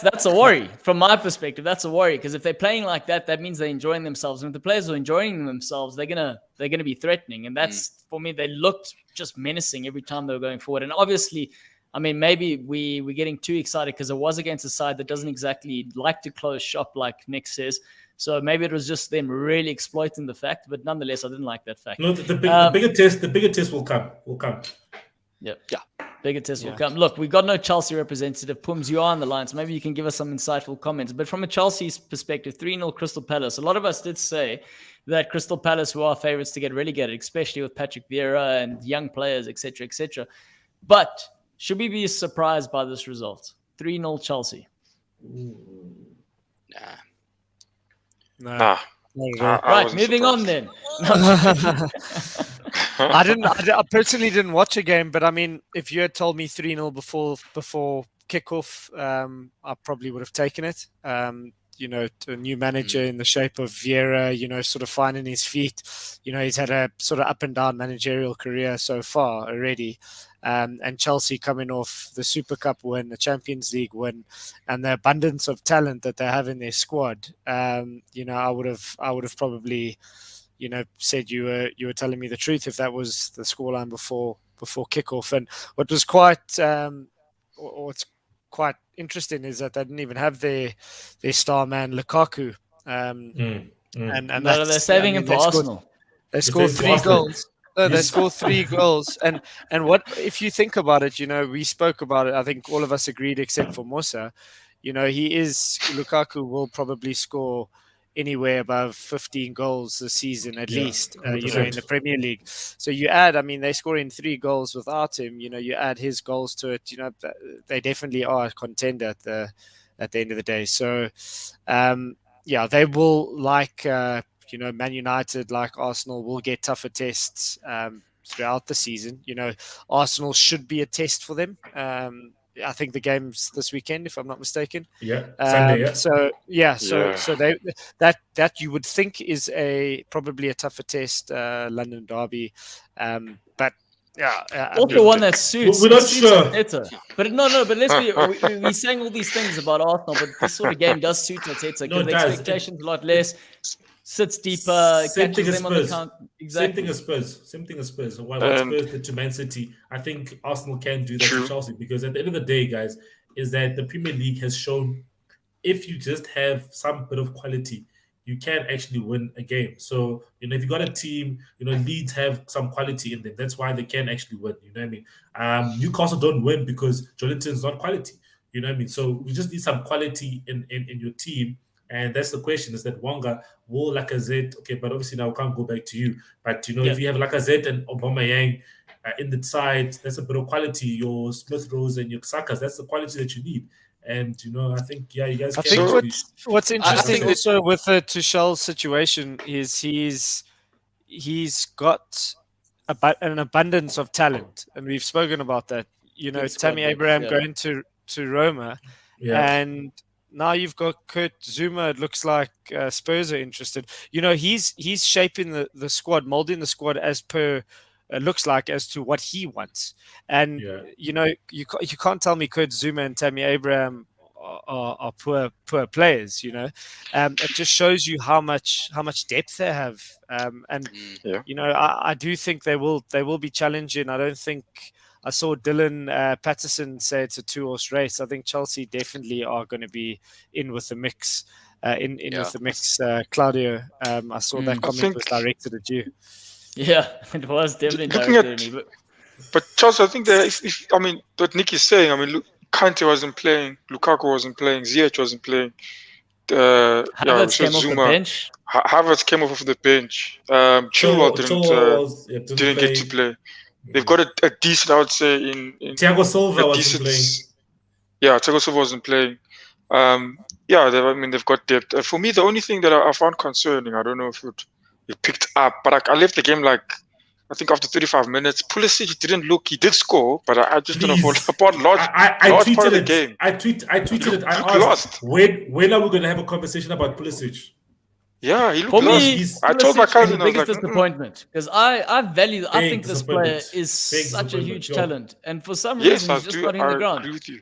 Speaker 1: That's a worry from my perspective. That's a worry because if they're playing like that, that means they're enjoying themselves. And if the players are enjoying themselves, they're gonna be threatening. And that's for me. They looked just menacing every time they were going forward. And obviously, I mean, maybe we're getting too excited because it was against a side that doesn't exactly like to close shop, like Nick says. So maybe it was just them really exploiting the fact. But nonetheless, I didn't like that fact.
Speaker 2: No, the bigger test will come.
Speaker 1: Yeah. Bigger test will come. Look, we got no Chelsea representative. Pums, you are on the line, so maybe you can give us some insightful comments. But from a Chelsea's perspective, 3-0 Crystal Palace. A lot of us did say that Crystal Palace were our favourites to get relegated, especially with Patrick Vieira and young players, etc., etc. But should we be surprised by this result? 3-0 Chelsea.
Speaker 4: Nah.
Speaker 1: Right, moving on then.
Speaker 3: I personally didn't watch a game, but I mean, if you had told me 3-0 before kickoff, I probably would have taken it. A new manager in the shape of Vieira, sort of finding his feet. He's had a sort of up and down managerial career so far already. And Chelsea coming off the Super Cup win, the Champions League win, and the abundance of talent that they have in their squad. I would have probably, said you were telling me the truth if that was the scoreline before kickoff. And what was what's quite interesting is that they didn't even have their star man Lukaku. And
Speaker 1: they're saving him for Arsenal.
Speaker 3: They scored 3 goals. No, they scored 3 goals. And what if you think about it, we spoke about it. I think all of us agreed except for Musa. Lukaku will probably score anywhere above 15 goals this season at least, in the Premier League. So you add, they score in 3 goals without him. You add his goals to it. They definitely are a contender at the end of the day. So, they will Man United, like Arsenal, will get tougher tests throughout the season. Arsenal should be a test for them. I think the game's this weekend, if I'm not mistaken.
Speaker 2: Yeah, Sunday.
Speaker 3: So they that you would think is probably a tougher test, London derby, but.
Speaker 1: Also one that suits.
Speaker 2: We're not sure.
Speaker 1: But but let's be. We're saying all these things about Arsenal, but this sort of game does suit Arteta because the expectations a lot less. Sits deeper, catches them on the count. Exactly.
Speaker 2: Same thing as Spurs. What Spurs did to Man City, I think Arsenal can do that to Chelsea because at the end of the day, guys, is that the Premier League has shown if you just have some bit of quality, you can actually win a game. So, if you got a team, Leeds have some quality in them. That's why they can actually win. You know what I mean? Newcastle don't win because Jolinton's not quality. You know what I mean? So we just need some quality in your team. And that's the question, is that Wonga will Lacazette, okay, but obviously now we can't go back to you. But, if you have Lacazette and Aubameyang in the side, that's a bit of quality. Your Smith Rose and your Sakas, that's the quality that you need. And, I think, you guys can.
Speaker 3: I think what's interesting also with the Tuchel situation is he's got an abundance of talent. And we've spoken about that. Tammy Abraham going to Roma. Yeah. And now you've got Kurt Zuma. It looks like Spurs are interested. He's shaping the squad, molding the squad as per looks like as to what he wants. And you can't tell me Kurt Zuma and Tammy Abraham are poor players. It just shows you how much depth they have. I do think they will be challenging. I don't think. I saw Dylan Patterson say it's a 2-horse race. I think Chelsea definitely are going to be in with the mix. With the mix, Claudio. I saw that comment was directed at you.
Speaker 1: Yeah, it was definitely directed at me.
Speaker 4: But Chelsea, I think what Nick is saying. Look, Kante wasn't playing, Lukaku wasn't playing, Ziyech wasn't playing.
Speaker 1: Havertz came off the bench.
Speaker 4: Havertz came off the bench. Chilwell didn't get to play. They've got a decent, I would say, in
Speaker 2: Thiago Silva wasn't playing.
Speaker 4: Yeah, Thiago Silva wasn't playing. They've got depth. For me, the only thing that I found concerning, I don't know if he picked up. But I left the game like, I think after 35 minutes. Pulisic didn't look. He did score, but I just don't know about large part of the game.
Speaker 2: I tweeted it. I asked,
Speaker 4: lost.
Speaker 2: When are we going to have a conversation about Pulisic?
Speaker 4: Yeah, he looked
Speaker 1: For
Speaker 4: lost.
Speaker 1: me,
Speaker 4: I told my cousin,
Speaker 1: the
Speaker 4: I was
Speaker 1: biggest
Speaker 4: like,
Speaker 1: disappointment because I think this player
Speaker 2: disappointment.
Speaker 1: is
Speaker 2: Big
Speaker 1: such a huge talent, and for some
Speaker 4: yes,
Speaker 1: reason
Speaker 4: I
Speaker 1: he's just
Speaker 4: do.
Speaker 1: not hitting the
Speaker 4: I
Speaker 1: ground.
Speaker 4: agree with you.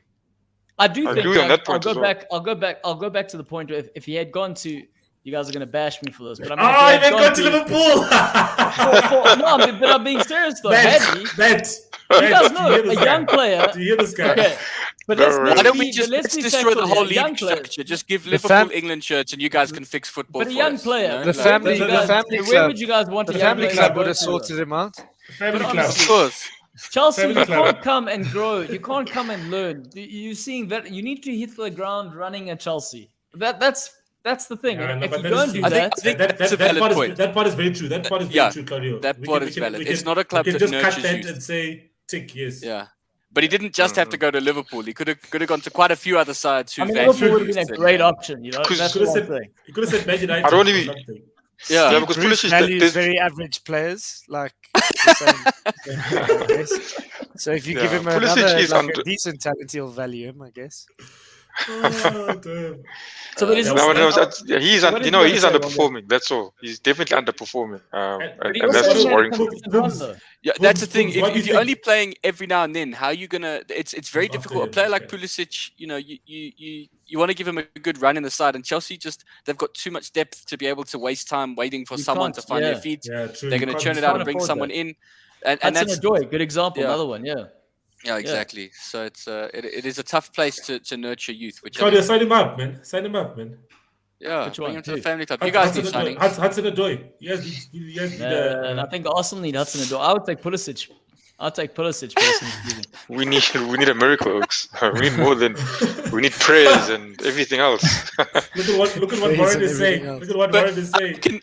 Speaker 1: I do
Speaker 4: I
Speaker 1: think
Speaker 4: agree on that point
Speaker 1: I'll
Speaker 4: as well.
Speaker 1: go back to the point where if he had gone to, you guys are going to bash me for this, but I mean,
Speaker 2: I haven't gone to Liverpool.
Speaker 1: no, but I'm being serious though. You guys know a young player.
Speaker 2: Do you hear this guy?
Speaker 1: Okay, but
Speaker 5: Why don't we
Speaker 1: let's
Speaker 5: destroy the whole
Speaker 1: young
Speaker 5: league
Speaker 1: players.
Speaker 5: structure? Just give Liverpool England shirts, and you guys can fix football.
Speaker 1: But a young player,
Speaker 3: The family
Speaker 1: where
Speaker 3: club.
Speaker 1: would you guys want
Speaker 3: The
Speaker 1: a young
Speaker 3: family
Speaker 1: player
Speaker 3: club
Speaker 1: to go
Speaker 3: would have
Speaker 1: to,
Speaker 3: sorted him out.
Speaker 2: Family
Speaker 1: But
Speaker 2: club.
Speaker 5: Of course.
Speaker 1: Chelsea,
Speaker 2: Family
Speaker 1: you
Speaker 2: club.
Speaker 1: can't come and grow. You can't come and learn. You're seeing that you need to hit the ground running at Chelsea. That's the thing.
Speaker 2: Yeah, no,
Speaker 1: if
Speaker 2: but
Speaker 1: you
Speaker 2: that
Speaker 1: don't
Speaker 2: is
Speaker 1: do
Speaker 2: true.
Speaker 1: that,
Speaker 5: I think that's a valid point.
Speaker 2: That part is very true. That part is very true, Claudio.
Speaker 5: That part is valid. It's not a club
Speaker 2: we can
Speaker 5: that
Speaker 2: just cut
Speaker 5: nurtures
Speaker 2: that
Speaker 5: youth.
Speaker 2: and say tick yes.
Speaker 5: Yeah. But he didn't just have to go to Liverpool. He could have gone to quite a few other sides who
Speaker 1: I mean,
Speaker 5: value
Speaker 1: Liverpool would have
Speaker 5: youth
Speaker 1: been a
Speaker 5: and-
Speaker 1: great option. You know,
Speaker 4: Because
Speaker 1: that's
Speaker 2: You could
Speaker 1: what
Speaker 2: have
Speaker 1: I'm
Speaker 2: said,
Speaker 1: saying.
Speaker 2: you could have said Man United
Speaker 4: I don't
Speaker 2: or
Speaker 4: even-
Speaker 2: something.
Speaker 5: Yeah.
Speaker 4: Yeah, because
Speaker 3: Bruce
Speaker 4: Pulisic,
Speaker 3: values
Speaker 4: there's-
Speaker 3: very average players, like the same, I guess. So if you give
Speaker 4: Yeah,
Speaker 3: him
Speaker 4: Pulisic
Speaker 3: another
Speaker 4: is
Speaker 3: like
Speaker 4: under-
Speaker 3: a decent talent, he'll value him, I guess.
Speaker 2: Oh, damn.
Speaker 1: So, but it's
Speaker 2: Yeah,
Speaker 1: also,
Speaker 4: No, he's
Speaker 1: What did you
Speaker 4: he's
Speaker 1: say,
Speaker 4: underperforming. That's all. He's definitely underperforming,
Speaker 2: But
Speaker 1: he
Speaker 4: and
Speaker 1: also
Speaker 4: that's
Speaker 1: made a
Speaker 4: worrying for me.
Speaker 1: consistent run, though.
Speaker 5: Yeah, that's the
Speaker 2: Boobs,
Speaker 5: thing.
Speaker 2: Boobs, what do
Speaker 5: If
Speaker 2: you
Speaker 5: you're
Speaker 2: think?
Speaker 5: only playing every now and then, how are you gonna? It's very
Speaker 2: After
Speaker 5: difficult. A
Speaker 2: him,
Speaker 5: player like
Speaker 2: okay.
Speaker 5: Pulisic, you want to give him a good run in the side, and Chelsea they've got too much depth to be able to waste time waiting for
Speaker 1: You
Speaker 5: someone
Speaker 1: can't,
Speaker 5: to find their
Speaker 1: yeah.
Speaker 5: feet.
Speaker 2: Yeah, true.
Speaker 5: They're
Speaker 2: You
Speaker 5: going to
Speaker 2: can't-
Speaker 5: churn it out
Speaker 1: can't
Speaker 5: and bring
Speaker 1: afford
Speaker 5: someone
Speaker 1: that.
Speaker 5: in, and
Speaker 1: That's
Speaker 5: that's
Speaker 1: an Adoy, good example.
Speaker 5: Yeah.
Speaker 1: Another one, yeah.
Speaker 5: yeah, exactly. So it is a tough place to nurture youth. Which I
Speaker 2: Claudio,
Speaker 5: think-
Speaker 2: sign him up, man. Sign him up, man.
Speaker 5: yeah,
Speaker 1: Which
Speaker 5: bring
Speaker 1: one?
Speaker 5: him to the
Speaker 1: Who?
Speaker 5: family club. You guys need
Speaker 2: Hudson-Odoi.
Speaker 5: signings.
Speaker 2: Hudson-Odoi. Yes,
Speaker 1: And I think Arsenal need Hudson Adoy. I would take Pulisic. I'll take Pulisic. Personally speaking.
Speaker 4: We need a miracle, Oaks. We need more than we need prayers and everything else.
Speaker 2: Look at what
Speaker 3: Praise
Speaker 2: Warren
Speaker 3: and
Speaker 2: is saying.
Speaker 3: everything else.
Speaker 2: Look at what
Speaker 5: But
Speaker 2: Warren is saying.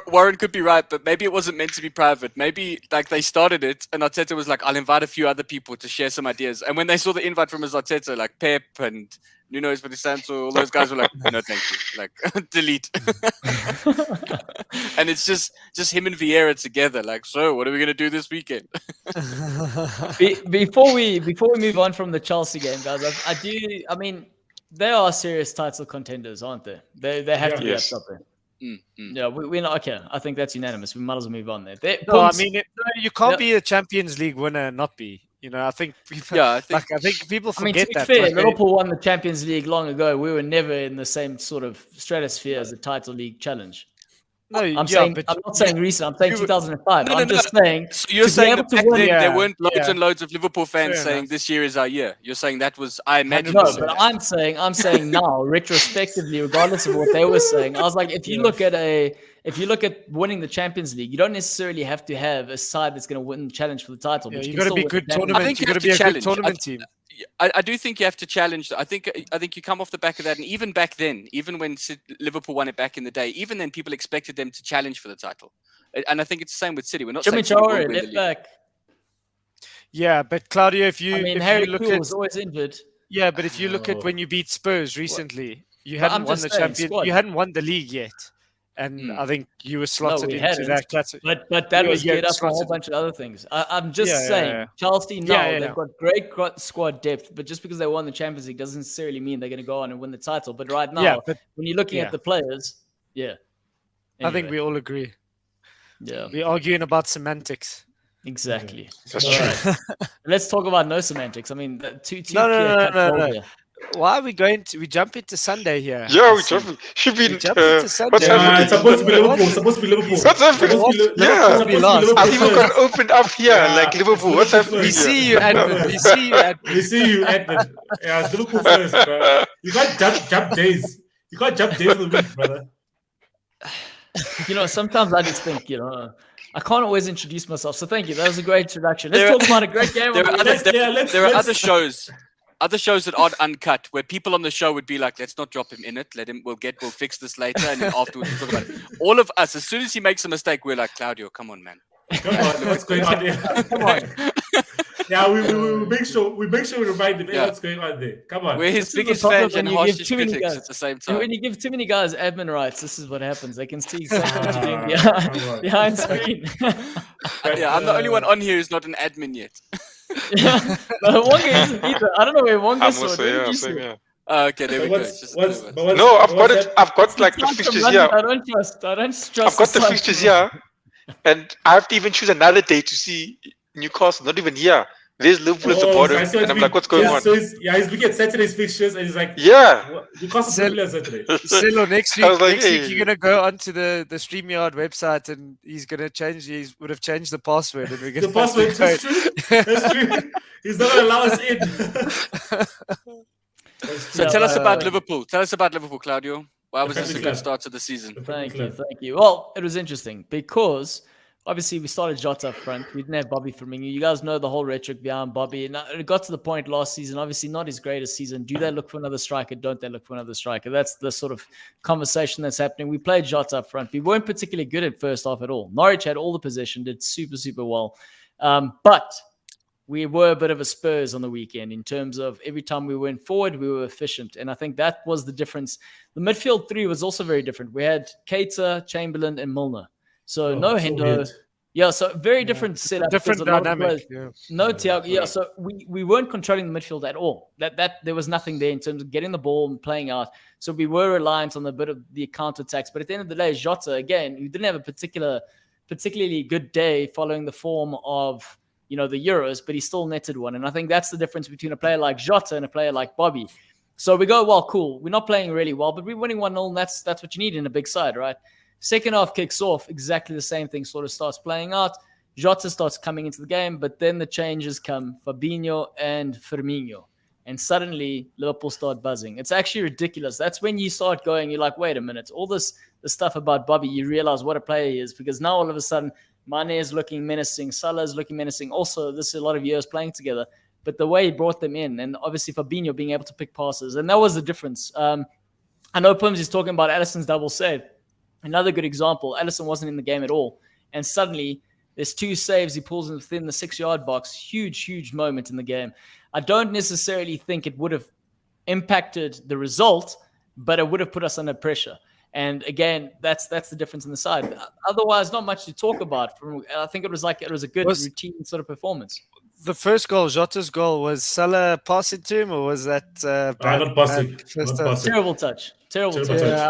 Speaker 5: Warren could be right, but maybe it wasn't meant to be private. Maybe like they started it, and Arteta was like, "I'll invite a few other people to share some ideas." And when they saw the invite from his Arteta, like Pep and Nuno Espirito Santo, all those guys were like, "No, thank you." Like, delete. And it's just him and Vieira together. Like, so what are we gonna do this weekend?
Speaker 1: Before we move on from the Chelsea game, guys, I mean, they are serious title contenders, aren't they? They have to be
Speaker 4: Yes.
Speaker 1: up there.
Speaker 5: Mm, mm.
Speaker 1: Yeah, we're not okay. I think that's unanimous. We might as well move on there.
Speaker 3: No, I
Speaker 1: Points-
Speaker 3: mean, you can't
Speaker 1: Yeah.
Speaker 3: be a Champions League winner and not be. You know, I think people,
Speaker 5: Yeah, I think
Speaker 3: I think people
Speaker 1: I mean,
Speaker 3: forget
Speaker 1: to be
Speaker 3: that.
Speaker 1: fair,
Speaker 3: like,
Speaker 1: Liverpool won the Champions League long ago. We were never in the same sort of stratosphere as the title league challenge.
Speaker 3: no,
Speaker 1: I'm
Speaker 3: yeah,
Speaker 1: saying
Speaker 3: but
Speaker 1: I'm not saying recent. I'm saying
Speaker 5: you-
Speaker 1: 2005.
Speaker 5: No,
Speaker 1: I'm
Speaker 5: no,
Speaker 1: just saying.
Speaker 5: so you're
Speaker 1: to be
Speaker 5: saying
Speaker 1: able
Speaker 5: that
Speaker 1: to
Speaker 5: back
Speaker 1: win-
Speaker 5: then there
Speaker 3: Yeah,
Speaker 5: weren't loads
Speaker 3: yeah.
Speaker 5: and loads of Liverpool fans
Speaker 3: Fair
Speaker 5: saying
Speaker 3: enough.
Speaker 5: this year is our year. You're saying that was I imagine.
Speaker 1: No,
Speaker 5: you said
Speaker 1: but
Speaker 5: that.
Speaker 1: I'm saying now, retrospectively, regardless of what they were saying, I was like, if you look at winning the Champions League, you don't necessarily have to have a side that's going to win the challenge for the title.
Speaker 3: yeah,
Speaker 1: but
Speaker 3: you
Speaker 1: can
Speaker 3: got to
Speaker 1: still
Speaker 3: be
Speaker 1: win
Speaker 3: good
Speaker 1: the Champions
Speaker 3: tournament.
Speaker 5: think
Speaker 3: You
Speaker 5: you
Speaker 3: got to
Speaker 5: have
Speaker 3: be
Speaker 5: to
Speaker 3: a good
Speaker 5: challenge.
Speaker 3: tournament team.
Speaker 5: I do think you have to challenge. I think you come off the back of that, and even back then, even when Liverpool won it back in the day, even then people expected them to challenge for the title. And I think it's the same with City. We're not
Speaker 1: Jimmy
Speaker 5: saying City will
Speaker 1: Traore,
Speaker 5: win the
Speaker 1: left
Speaker 5: league.
Speaker 1: back.
Speaker 3: Yeah, but Claudio, if you
Speaker 1: I mean,
Speaker 3: if
Speaker 1: Harry
Speaker 3: you look
Speaker 1: Kewell
Speaker 3: at
Speaker 1: was always injured.
Speaker 3: yeah, but if you look at
Speaker 2: No.
Speaker 3: when you beat Spurs recently, you
Speaker 1: But
Speaker 3: hadn't
Speaker 1: I'm
Speaker 3: won
Speaker 1: just
Speaker 3: the
Speaker 1: saying,
Speaker 3: champion.
Speaker 1: squad.
Speaker 3: You hadn't won the league yet, and I think you were slotted
Speaker 1: we
Speaker 3: into
Speaker 1: hadn't.
Speaker 3: that category.
Speaker 1: But that
Speaker 3: Yeah,
Speaker 1: was
Speaker 3: yeah,
Speaker 1: geared up for a whole
Speaker 3: slotted.
Speaker 1: bunch of other things. I'm just
Speaker 3: Yeah, yeah,
Speaker 1: saying,
Speaker 3: yeah.
Speaker 1: Chelsea now,
Speaker 3: Yeah,
Speaker 1: they've
Speaker 3: yeah.
Speaker 1: got great squad depth, but just because they won the Champions League doesn't necessarily mean they're going to go on and win the title. But right now,
Speaker 3: Yeah, but
Speaker 1: when you're looking
Speaker 3: yeah.
Speaker 1: at the players, yeah.
Speaker 3: I think
Speaker 1: Anyway,
Speaker 3: we all agree.
Speaker 1: yeah,
Speaker 3: We're arguing about semantics.
Speaker 1: exactly.
Speaker 4: That's
Speaker 1: All
Speaker 4: true.
Speaker 1: right. Let's talk about no semantics. I mean, two
Speaker 3: No, no, no,
Speaker 1: clear-cut
Speaker 3: no,
Speaker 1: goals
Speaker 3: no.
Speaker 1: here.
Speaker 3: Why are we going to? We jump into Sunday here.
Speaker 4: Yeah, we
Speaker 3: I see.
Speaker 4: should be.
Speaker 3: We jump into Sunday.
Speaker 4: What's
Speaker 3: Yeah,
Speaker 4: happening?
Speaker 2: It's supposed to be Liverpool. Supposed to be Liverpool.
Speaker 4: What's happening?
Speaker 2: Supposed to be
Speaker 4: Yeah.
Speaker 2: Liverpool
Speaker 3: We lost.
Speaker 2: Liverpool
Speaker 4: I've even
Speaker 2: first.
Speaker 4: got opened up here
Speaker 2: Yeah,
Speaker 4: like Liverpool.
Speaker 2: it's
Speaker 4: What's
Speaker 2: Liverpool
Speaker 4: happening?
Speaker 3: We
Speaker 2: first.
Speaker 4: here?
Speaker 3: see you, Edmund. We see you, Edmund.
Speaker 2: We see you, Edmund. Yeah, it's Liverpool first, bro. You can't jump days. You can't jump days of the week, brother.
Speaker 1: You know, sometimes I just think, I can't always introduce myself. So thank you. That was a great introduction. Let's
Speaker 5: There-
Speaker 1: talk about a great game.
Speaker 5: There are
Speaker 1: on the
Speaker 5: other,
Speaker 1: weekend.
Speaker 5: there are other shows that aren't uncut where people on the show would be like, let's not drop him in it. We'll fix this later, and then afterwards we'll talk about it. All of us, as soon as he makes a mistake, we're like, Claudio, come on, man.
Speaker 2: Come on, what's going on here?
Speaker 1: Come on.
Speaker 2: Yeah, we make sure we remind him what's going on there. Come on.
Speaker 5: We're his biggest fans and harshest critics at the same time.
Speaker 1: When you give too many guys admin rights, this is what happens. They can see exactly what you're doing behind screen.
Speaker 5: Yeah, I'm the only one on here who's not an admin yet.
Speaker 1: Wonga isn't either. I don't know where Wonga saw it.
Speaker 4: Same, yeah.
Speaker 5: Okay, there we go.
Speaker 4: No, I've got like the fixtures here.
Speaker 1: I don't trust.
Speaker 4: I've got the fixtures here, and I have to even choose another day to see Newcastle. Not even here. There's Liverpool at the bottom, and I'm like, what's going on?
Speaker 2: So he's looking at Saturday's fixtures, and he's like, Newcastle on Saturday.
Speaker 3: Silo, next week you're gonna go onto the StreamYard website, and he's gonna change. He would have changed the password, and we're gonna
Speaker 2: the password. That's true. He's not gonna allow us in.
Speaker 5: So tell us about Liverpool. Tell us about Liverpool, Claudio. Why was this a good start to the season?
Speaker 1: Thank you. Well, it was interesting because obviously we started Jota up front. We didn't have Bobby Firmino. You guys know the whole rhetoric behind Bobby. And it got to the point last season, obviously not his greatest season. Do they look for another striker? Don't they look for another striker? That's the sort of conversation that's happening. We played Jota up front. We weren't particularly good at first half at all. Norwich had all the possession, did super, super well. But we were a bit of a Spurs on the weekend in terms of every time we went forward, we were efficient. And I think that was the difference. The midfield three was also very different. We had Keita, Chamberlain, and Milner. So no Hendo. Yeah, so very different setup.
Speaker 3: Different dynamic.
Speaker 1: No Thiago. Yeah, so we weren't controlling the midfield at all. That there was nothing there in terms of getting the ball and playing out. So we were reliant on a bit of the counter-attacks. But at the end of the day, Jota, again, who didn't have a particularly good day following the form of the Euros, but he still netted one. And I think that's the difference between a player like Jota and a player like Bobby. So we go, well, cool. We're not playing really well, but we're winning 1-0, and that's what you need in a big side, right? Second half kicks off, exactly the same thing sort of starts playing out. Jota starts coming into the game, but then the changes come, Fabinho and Firmino. And suddenly, Liverpool start buzzing. It's actually ridiculous. That's when you start going, you're like, wait a minute. All the stuff about Bobby, you realize what a player he is, because now all of a sudden, Mane is looking menacing. Salah is looking menacing. Also, this is a lot of years playing together. But the way he brought them in, and obviously Fabinho being able to pick passes, and that was the difference. I know Pims is talking about Alisson's double save. Another good example, Alisson wasn't in the game at all. And suddenly, there's 2 saves he pulls within the 6-yard box. Huge, huge moment in the game. I don't necessarily think it would have impacted the result, but it would have put us under pressure. And again, that's the difference in the side. Otherwise, not much to talk about. I think it was a good routine sort of performance.
Speaker 3: The first goal, Jota's goal, was Salah passing to him, or was that
Speaker 2: not passing?
Speaker 1: Terrible touch.
Speaker 3: Yeah,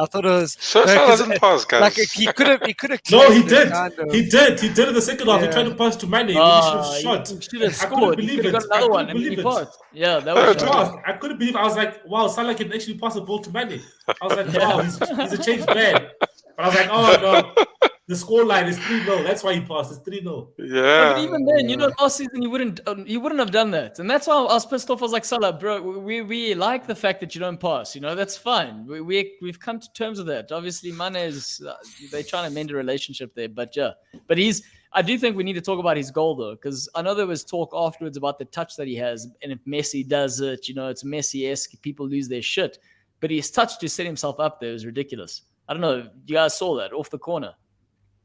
Speaker 3: I thought it was.
Speaker 4: Salah didn't pass, guys.
Speaker 3: Like he could have.
Speaker 2: No, he did. He did in the second half. He tried to pass to Mane. He should have shot.
Speaker 1: He should have scored. He could have got another one, and he passed. Yeah, that was.
Speaker 2: I couldn't believe it. I was like, wow, Salah can actually pass the ball to Mane. I was like, wow, he's a changed man. But I was like, oh no. The scoreline is 3-0. That's why he passed. It's 3-0.
Speaker 4: Yeah.
Speaker 1: But even then, last season you wouldn't have done that, and that's why I was pissed off. I was like, Salah, bro, we like the fact that you don't pass. That's fine. We've come to terms with that. Obviously, Mane is they're trying to mend a relationship there, but yeah. But I do think we need to talk about his goal though, because I know there was talk afterwards about the touch that he has, and if Messi does it, it's Messi-esque. People lose their shit, but his touch to set himself up there is ridiculous. I don't know. You guys saw that off the corner.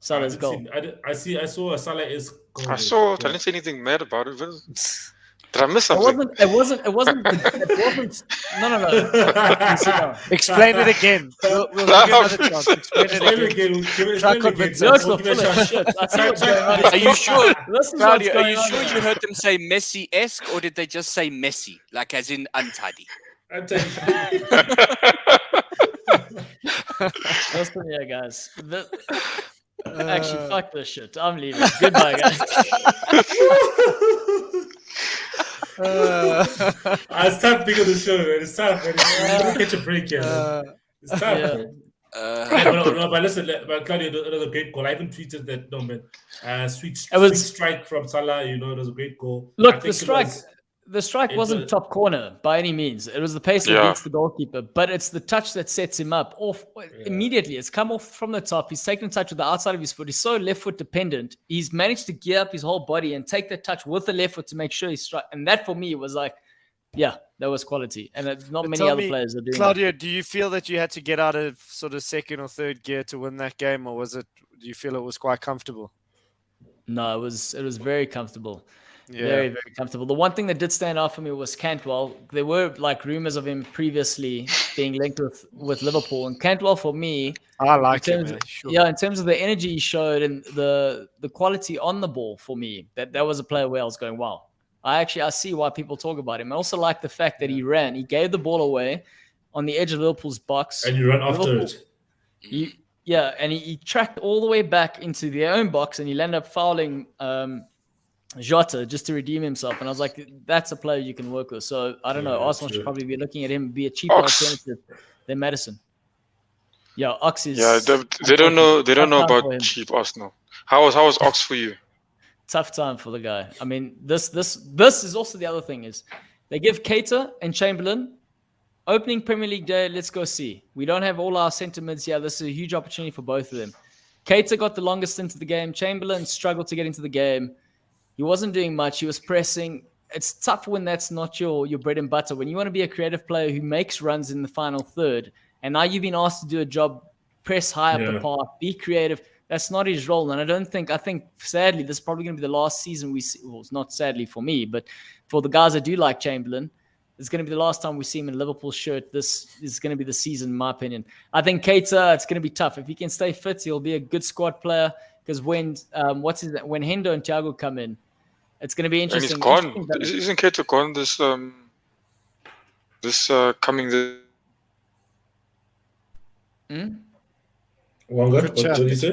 Speaker 1: Salah's goal.
Speaker 2: I saw a Salah's goal.
Speaker 4: I didn't say anything mad about it. Did I miss something?
Speaker 1: It wasn't. No.
Speaker 3: Explain it again. We'll give you another chance. Explain it again.
Speaker 5: Are you sure? Claudio, are you sure you heard them say Messi-esque, or did they just say messy, like as in untidy?
Speaker 1: Listen here, guys. Actually, fuck this shit. I'm leaving. Goodbye, guys.
Speaker 2: It's time to pick up the show, man. It's time, man. It's catch a break here, man. It's time, man. But listen, Claudio, another great goal. I even tweeted that, no, man. Sweet strike from Salah, it was a great goal.
Speaker 1: Look, the strike wasn't top corner by any means. It was the pace that beats the goalkeeper, but it's the touch that sets him up off immediately. It's come off from the top. He's taken a touch with the outside of his foot. He's so left foot dependent. He's managed to gear up his whole body and take the touch with the left foot to make sure he strikes. And that for me was like, yeah, that was quality. And not many other players are doing
Speaker 3: Claudio,
Speaker 1: that.
Speaker 3: do you feel that you had to get out of sort of second or third gear to win that game, or do you feel it was quite comfortable?
Speaker 1: No, it was very comfortable. Very, very comfortable. The one thing that did stand out for me was Cantwell. There were like rumors of him previously being linked with Liverpool, and Cantwell for me,
Speaker 3: I like him. Sure.
Speaker 1: Yeah, in terms of the energy he showed and the quality on the ball, for me, that was a player where I was going, wow. I see why people talk about him. I also like the fact that he ran. He gave the ball away on the edge of Liverpool's box,
Speaker 2: and you run after it.
Speaker 1: And he tracked all the way back into their own box, and he ended up fouling Jota just to redeem himself. And I was like, that's a player you can work with. So I don't know. Arsenal should probably be looking at him, be a cheaper alternative than Madison. Yeah, Ox is.
Speaker 4: Yeah, they don't know. They don't know about cheap Arsenal. How was Ox for you?
Speaker 1: Tough time for the guy. I mean, this is also the other thing is they give Keita and Chamberlain opening Premier League day. Let's go see. We don't have all our centre mids here. This is a huge opportunity for both of them. Keita got the longest into the game. Chamberlain struggled to get into the game. He wasn't doing much. He was pressing. It's tough when that's not your bread and butter. When you want to be a creative player who makes runs in the final third, and now you've been asked to do a job, press high up the park, be creative. That's not his role. And I think sadly, this is probably going to be the last season we see. Well, it's not sadly for me, but for the guys that do like Chamberlain, it's going to be the last time we see him in a Liverpool shirt. This is going to be the season, in my opinion. I think Keita, it's going to be tough. If he can stay fit, he'll be a good squad player. Because when Hendo and Thiago come in, it's going to be interesting.
Speaker 4: And he's gone. Isn't Keita gone this coming?
Speaker 2: Wonga, what did you say?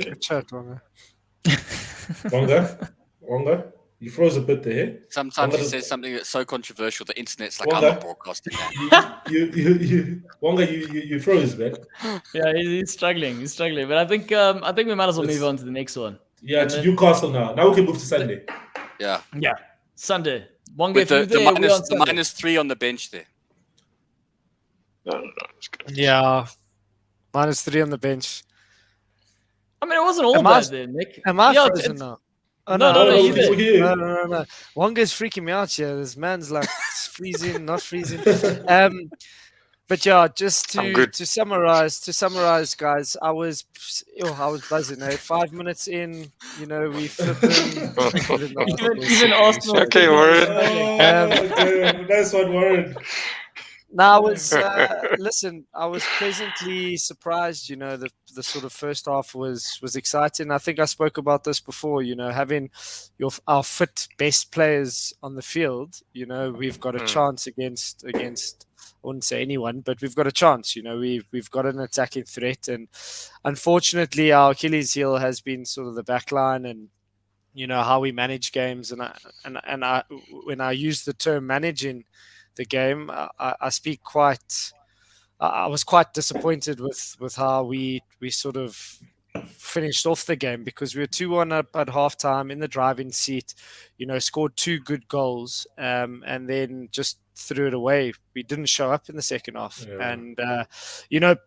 Speaker 2: Wonga, you froze a bit there.
Speaker 5: Sometimes he says something that's so controversial the internet's like, I'm not broadcasting that.
Speaker 2: Wonga, you froze, man.
Speaker 1: Yeah, he's struggling. But I think we might as well move on to the next one.
Speaker 2: Yeah, to Newcastle now. Now we can move to Sunday.
Speaker 5: Yeah.
Speaker 1: Sunday. Wonga,
Speaker 5: with the -3 on the bench there.
Speaker 4: No.
Speaker 3: Yeah. -3 on the bench.
Speaker 1: I mean, it wasn't all bad there, Nick.
Speaker 3: Am I frozen now?
Speaker 1: Oh, no.
Speaker 3: No. Wonga's freaking me out here. This man's like freezing, not freezing. But yeah, just to summarize, guys, I was buzzing. 5 minutes in, we flipping.
Speaker 1: even Arsenal.
Speaker 4: Okay, Warren.
Speaker 2: Nice one, Warren.
Speaker 3: Now, I was pleasantly surprised. The sort of first half was exciting. I think I spoke about this before. Having our fit best players on the field. We've got a chance against. I wouldn't say anyone, but we've got a chance. We've got an attacking threat, and unfortunately, our Achilles heel has been sort of the back line and how we manage games. And I when I use the term managing the game, I speak quite. I was quite disappointed with how we sort of finished off the game, because we were 2-1 up at halftime in the driving seat. Scored 2 good goals, and then just threw it away. We didn't show up in the second half. Yeah. And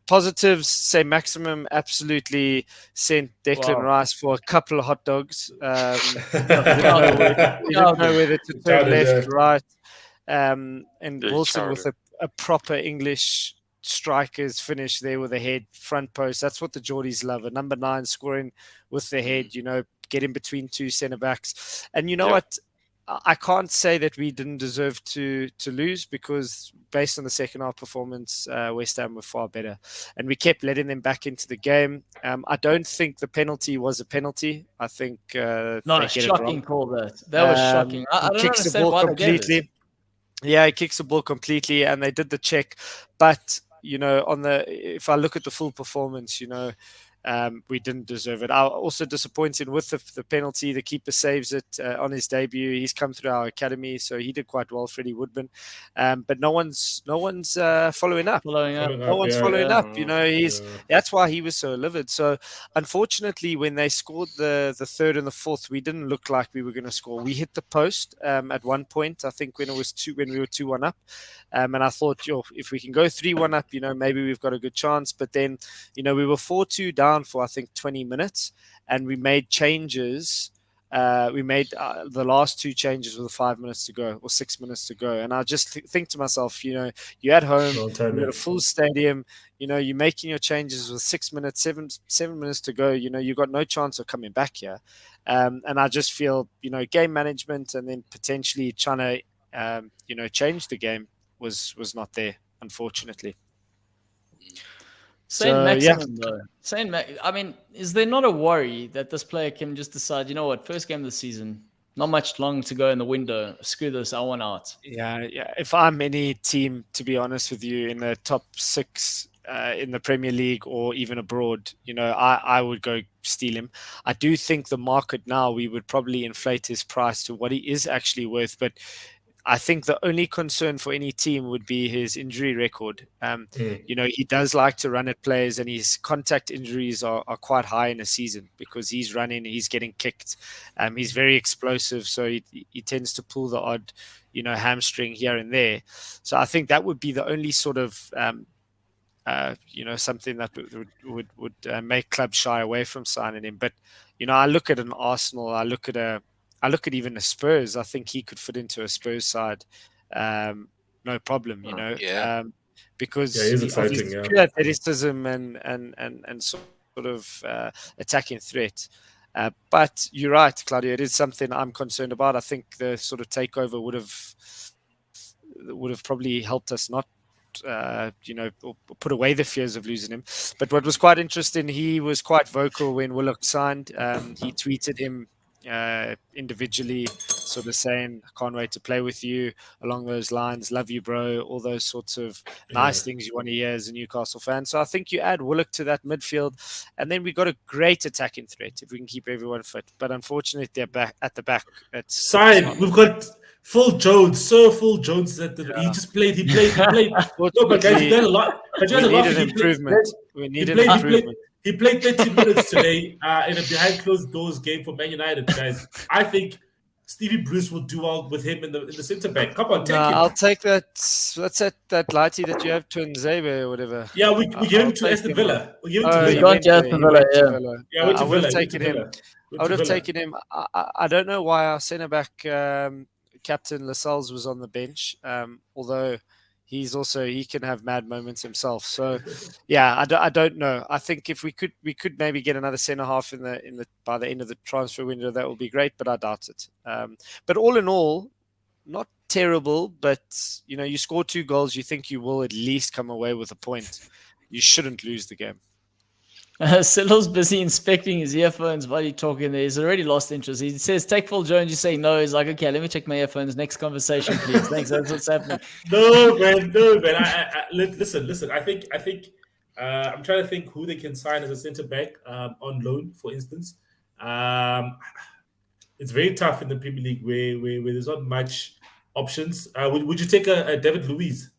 Speaker 3: positives, say Maximum absolutely sent Declan Rice for a couple of hot dogs. Didn't know whether to turn left, right. And Wilson with a proper English striker's finish there with a head, front post. That's what the Geordies love. A number 9 scoring with the head, get in between 2 centre backs. And what? I can't say that we didn't deserve to lose, because based on the second half performance, West Ham were far better. And we kept letting them back into the game. I don't think the penalty was a penalty. I think
Speaker 1: not a shocking call. That was shocking. I don't understand why they gave it.
Speaker 3: Yeah, he kicks the ball completely, and they did the check. But if I look at the full performance, we didn't deserve it. I was also disappointed with the penalty. The keeper saves it on his debut. He's come through our academy, so he did quite well, Freddie Woodman. But no one's following up. No one's following up. That's why he was so livid. So unfortunately, when they scored the third and the fourth, we didn't look like we were going to score. We hit the post at one point, I think, when we were 2-1 up. And I thought, if we can go 3-1 up, maybe we've got a good chance. But then, we were 4-2 down for, I think, 20 minutes, and we made changes we made the last 2 changes with 5 minutes to go or 6 minutes to go. And I just think to myself, you're at home, you're at a full stadium, you're making your changes with 6 minutes, 7 minutes to go. You've got no chance of coming back here. And I just feel, game management and then potentially trying to, change the game was not there, unfortunately.
Speaker 1: Saying maximum though. I mean, is there not a worry that this player can just decide, you know what, first game of the season, not much long to go in the window. Screw this, I want out.
Speaker 3: Yeah. If I'm any team, to be honest with you, in the top 6 in the Premier League or even abroad, I would go steal him. I do think the market now, we would probably inflate his price to what he is actually worth, but I think the only concern for any team would be his injury record. He does like to run at players, and his contact injuries are quite high in a season because he's running, he's getting kicked. He's very explosive, so he tends to pull the odd, hamstring here and there. So I think that would be the only sort of, something that would make clubs shy away from signing him. But, I look at an Arsenal, I look at even the Spurs. I think he could fit into a Spurs side, no problem. Because
Speaker 2: he's exciting.
Speaker 3: Athleticism and sort of attacking threat. But you're right, Claudio. It is something I'm concerned about. I think the sort of takeover would have probably helped us not. Put away the fears of losing him. But what was quite interesting, he was quite vocal when Willock signed. He tweeted him individually, sort of saying, "I can't wait to play with you," along those lines, "Love you, bro," all those sorts of nice things you want to hear as a Newcastle fan. So I think you add Willock to that midfield, and then we got a great attacking threat if we can keep everyone fit. But unfortunately, they're back at the back.
Speaker 2: We've got Phil Jones, Sir Phil Jones. He just played. He played. No, but guys, he done a lot. But
Speaker 3: we need an improvement. We need an improvement.
Speaker 2: He played 30 minutes today in a behind closed doors game for Man United, guys. I think Stevie Bruce will do well with him in the centre back. Come on, take him.
Speaker 3: I'll take that. What's that lighty that you have to Nzebe or whatever?
Speaker 2: Yeah, we give him to Aston Villa. We give him to
Speaker 1: Villa. Aston Villa, yeah.
Speaker 3: I would have taken him. I would have taken him. I don't know why our centre back captain Lascelles was on the bench, although he can have mad moments himself. So yeah, I don't know. I think if we could maybe get another centre half by the end of the transfer window, that would be great, but I doubt it. But all in all, not terrible, but you score 2 goals, you think you will at least come away with a point. You shouldn't lose the game.
Speaker 1: Siddle's busy inspecting his earphones while you're talking there. He's already lost interest. He says, "Take Phil Jones." You say no. He's like, "Okay, let me check my earphones. Next conversation, please." Thanks. That's what's happening.
Speaker 2: No, man. Listen. I think I'm trying to think who they can sign as a centre back on loan, for instance. It's very tough in the Premier League where there's not much options. Would you take a David Luiz?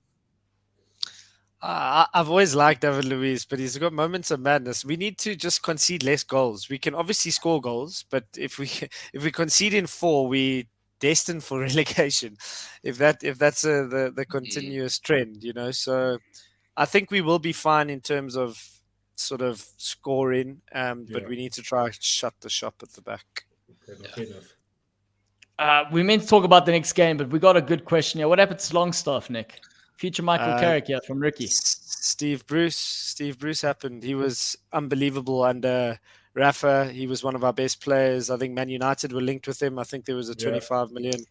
Speaker 3: I've always liked David Luiz, but he's got moments of madness. We need to just concede less goals. We can obviously score goals, but if we concede in 4, we destined for relegation. If that's the continuous trend, So I think we will be fine in terms of sort of scoring, but we need to try and shut the shop at the back.
Speaker 2: Okay, enough.
Speaker 1: We meant to talk about the next game, but we got a good question here. What happened to Longstaff, Nick? Future Michael Carrick here from Ricky.
Speaker 3: Steve Bruce happened. He was unbelievable under Rafa. He was one of our best players. I think Man United were linked with him. I think there was a £25 million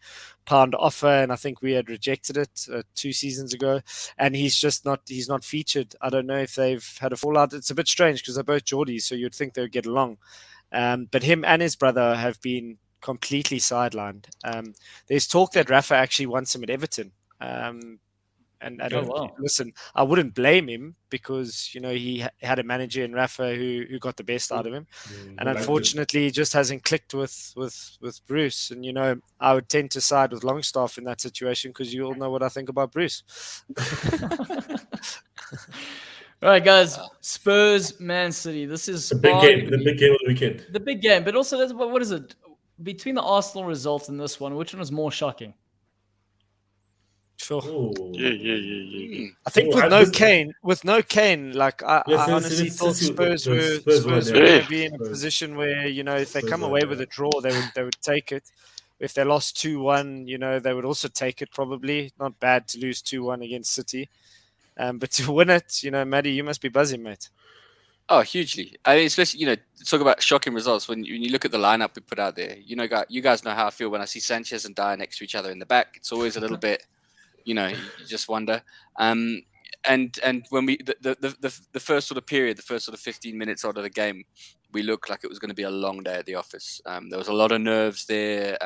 Speaker 3: offer, and I think we had rejected it 2 seasons ago. And he's not featured. I don't know if they've had a fallout. It's a bit strange because they're both Geordies, so you'd think they would get along. But him and his brother have been completely sidelined. There's talk that Rafa actually wants him at Everton. And listen, I wouldn't blame him because, he had a manager in Rafa who got the best out of him. And unfortunately, he just hasn't clicked with Bruce. And, I would tend to side with Longstaff in that situation because you all know what I think about Bruce.
Speaker 1: All right, guys. Spurs, Man City. This is
Speaker 2: the big game. The big game of the weekend.
Speaker 1: The big game. But also, what is it? Between the Arsenal results and this one, which one was more shocking?
Speaker 3: Sure.
Speaker 4: Yeah.
Speaker 3: I think with no Kane, like I honestly thought Spurs were going to be in a position where, you know, if they come away with a draw, they would take it. If they lost 2-1, you know, they would also take it probably. Not bad to lose 2-1 against City. But to win it, you know, Maddie, you must be buzzing, mate.
Speaker 5: Oh, hugely. I mean, especially, you know, talk about shocking results. When you look at the lineup we put out there, you know, you guys know how I feel when I see Sanchez and Dyer next to each other in the back. It's always a little bit, you know, you just wonder. And when we the first sort of period, the first sort of 15 minutes out of the game, we looked like it was going to be a long day at the office. There was a lot of nerves there.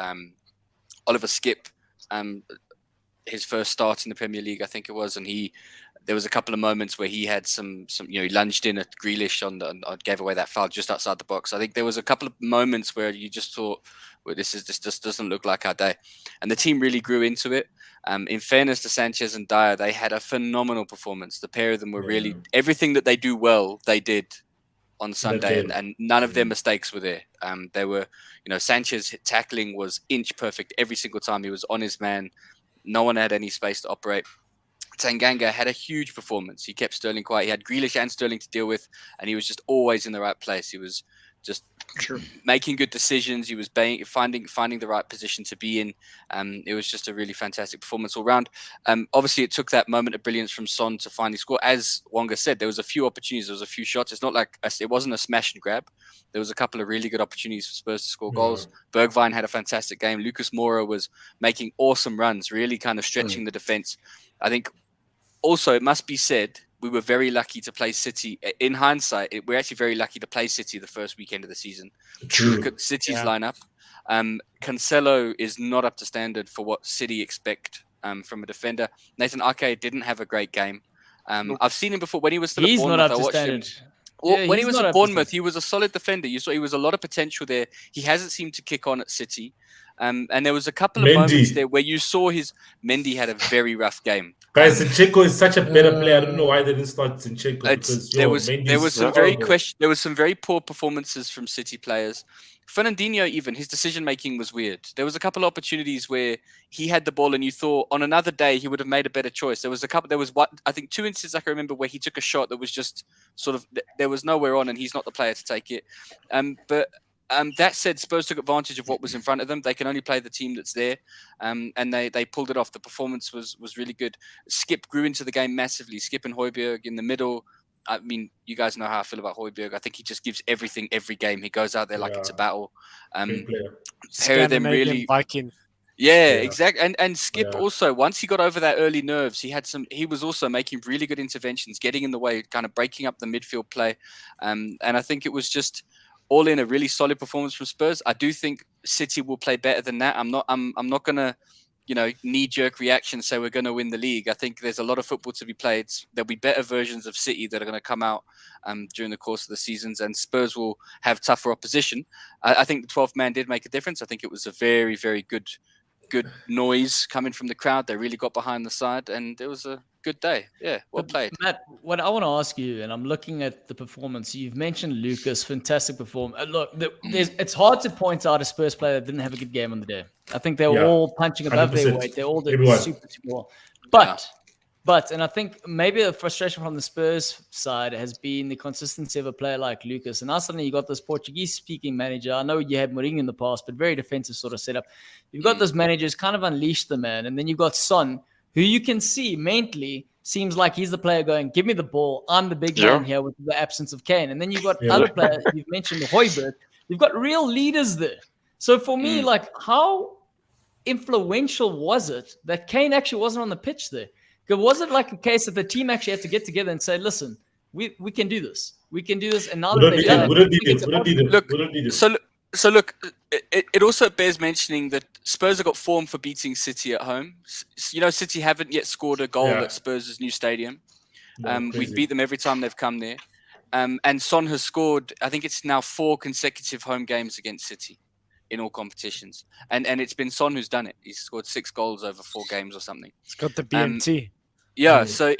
Speaker 5: Oliver Skipp, his first start in the Premier League, I think it was, and there was a couple of moments where he had some you know, he lunged in at Grealish gave away that foul just outside the box. I think there was a couple of moments where you just thought, well, this just doesn't look like our day, and the team really grew into it. In fairness to Sanchez and Dyer, they had a phenomenal performance. The pair of them were really everything that they do well, they did on Sunday, and none of their mistakes were there. They were, you know, Sanchez tackling was inch perfect every single time. He was on his man. No one had any space to operate. Tanganga had a huge performance. He kept Sterling quiet. He had Grealish and Sterling to deal with, and he was just always in the right place. He was just making good decisions. He was finding the right position to be in. It was just a really fantastic performance all round. Obviously, it took that moment of brilliance from Son to finally score. As Wonga said, there was a few opportunities. There was a few shots. It's not like it wasn't a smash and grab. There was a couple of really good opportunities for Spurs to score goals. Bergwijn had a fantastic game. Lucas Moura was making awesome runs, really kind of stretching the defense. I think also it must be said, we were very lucky to play City. In hindsight, we're actually very lucky to play City the first weekend of the season.
Speaker 2: True.
Speaker 5: Look at City's lineup. Cancelo is not up to standard for what City expect from a defender. Nathan Ake didn't have a great game. I've seen him before when he was still at Bournemouth. I watched him. Well, when he was at Bournemouth, he was a solid defender. You saw he was a lot of potential there. He hasn't seemed to kick on at City. And there was a couple of moments there where you saw Mendy had a very rough game.
Speaker 2: Guys, Zinchenko is such a better player. I don't know why they didn't start Zinchenko. Because
Speaker 5: there was some very poor performances from City players. Fernandinho, even his decision making was weird. There was a couple of opportunities where he had the ball, and you thought on another day he would have made a better choice. There was I think 2 instances I can remember where he took a shot that was just sort of there was nowhere on, and he's not the player to take it. But that said, Spurs took advantage of what was in front of them. They can only play the team that's there, and they pulled it off. The performance was really good. Skipp grew into the game massively. Skipp and Højbjerg in the middle. I mean, you guys know how I feel about Højbjerg. I think he just gives everything every game. He goes out there like it's a battle. Pair of them really Viking. Yeah, exactly. And Skipp also, once he got over that early nerves, he was also making really good interventions, getting in the way, kind of breaking up the midfield play. And I think it was just all in a really solid performance from Spurs. I do think City will play better than that. I'm not gonna, you know, knee-jerk reaction say we're going to win the league. I think there's a lot of football to be played. There'll be better versions of City that are going to come out during the course of the seasons, and Spurs will have tougher opposition. I think the 12th man did make a difference. I think it was a very, very good noise coming from the crowd. They really got behind the side, and it was a good day. Yeah, well played.
Speaker 1: Matt, what I want to ask you, and I'm looking at the performance, you've mentioned Lucas, fantastic performance. Look, it's hard to point out a Spurs player that didn't have a good game on the day. I think they were all punching above 100%. Their weight. They all did super well. But, and I think maybe a frustration from the Spurs side has been the consistency of a player like Lucas. And now suddenly you got this Portuguese-speaking manager. I know you had Mourinho in the past, but very defensive sort of setup. You've got those managers kind of unleash the man. And then you've got Son, who you can see mentally seems like he's the player going, give me the ball. I'm the big man here with the absence of Kane. And then you've got other players. You've mentioned Højbjerg. You've got real leaders there. So for me, like, how influential was it that Kane actually wasn't on the pitch there? Was it like a case that the team actually had to get together and say, listen, we can do this. We can do this. And now that they've done it.
Speaker 5: So look, it also bears mentioning that Spurs have got form for beating City at home. You know, City haven't yet scored a goal at Spurs' new stadium. We've beat them every time they've come there. And Son has scored, I think it's now 4 consecutive home games against City in all competitions. And it's been Son who's done it. He's scored 6 goals over 4 games or something.
Speaker 3: It's got the BMT.
Speaker 5: So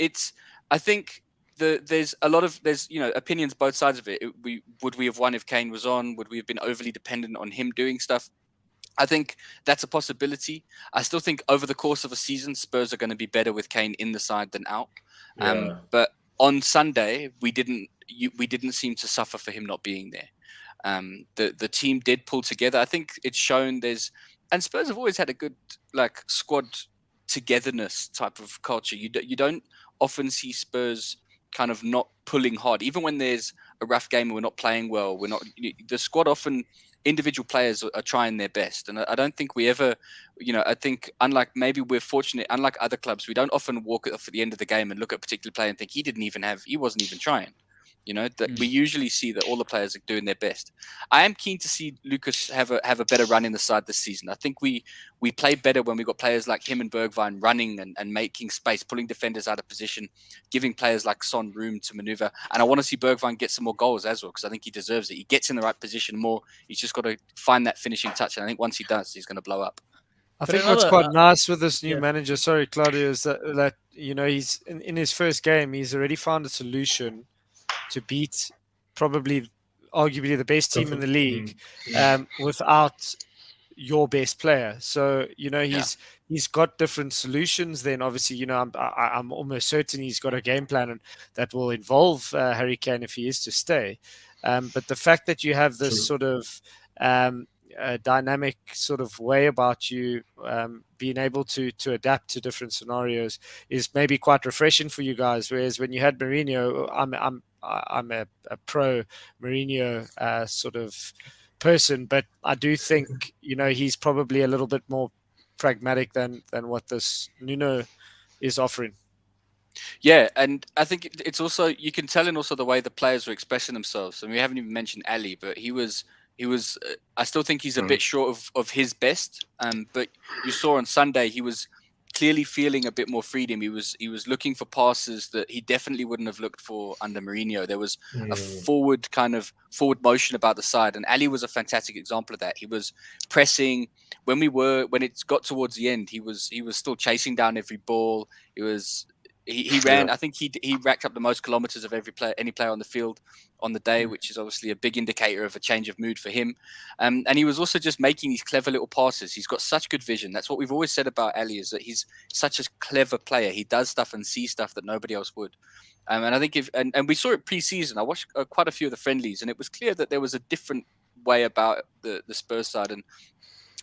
Speaker 5: I think there's you know, opinions both sides of it. Would we have won if Kane was on? Would we have been overly dependent on him doing stuff? I think that's a possibility. I still think over the course of a season, Spurs are going to be better with Kane in the side than out. But on Sunday, we didn't seem to suffer for him not being there. The team did pull together. I think it's shown and Spurs have always had a good squad togetherness type of culture. You don't often see Spurs kind of not pulling hard, even when there's a rough game and we're not playing well. The squad often. Individual players are trying their best, and I don't think we ever, I think maybe we're fortunate, unlike other clubs, we don't often walk off at the end of the game and look at a particular player and think he wasn't even trying. That we usually see that all the players are doing their best. I am keen to see Lucas have a better run in the side this season. I think we played better when we got players like him and Bergwijn running and making space, pulling defenders out of position, giving players like Son room to maneuver. And I want to see Bergwijn get some more goals as well, because I think he deserves it. He gets in the right position more. He's just got to find that finishing touch. And I think once he does, he's going to blow up.
Speaker 3: I think what's quite nice with this new manager, sorry, Claudio, is that he's in his first game, he's already found a solution to beat arguably the best team in the league without your best player. So he's got different solutions. Then obviously I'm almost certain he's got a game plan and that will involve Harry Kane if he is to stay. But the fact that you have this sort of dynamic sort of way about you being able to adapt to different scenarios is maybe quite refreshing for you guys. Whereas when you had Mourinho, I'm a pro Mourinho sort of person, but I do think he's probably a little bit more pragmatic than what this Nuno is offering.
Speaker 5: Yeah, and I think it's also, you can tell in also the way the players were expressing themselves. And we haven't even mentioned Ali, but he was I still think he's a bit short of his best. But you saw on Sunday he was clearly feeling a bit more freedom. He was looking for passes that he definitely wouldn't have looked for under Mourinho. There was a forward motion about the side, and Ali was a fantastic example of that. He was pressing when it got towards the end. He was still chasing down every ball. He ran. I think he racked up the most kilometers of any player on the field on the day, which is obviously a big indicator of a change of mood for him. And he was also just making these clever little passes. He's got such good vision. That's what we've always said about Ali, is that he's such a clever player. He does stuff and sees stuff that nobody else would. And I think and we saw it pre-season. I watched quite a few of the friendlies, and it was clear that there was a different way about the Spurs side.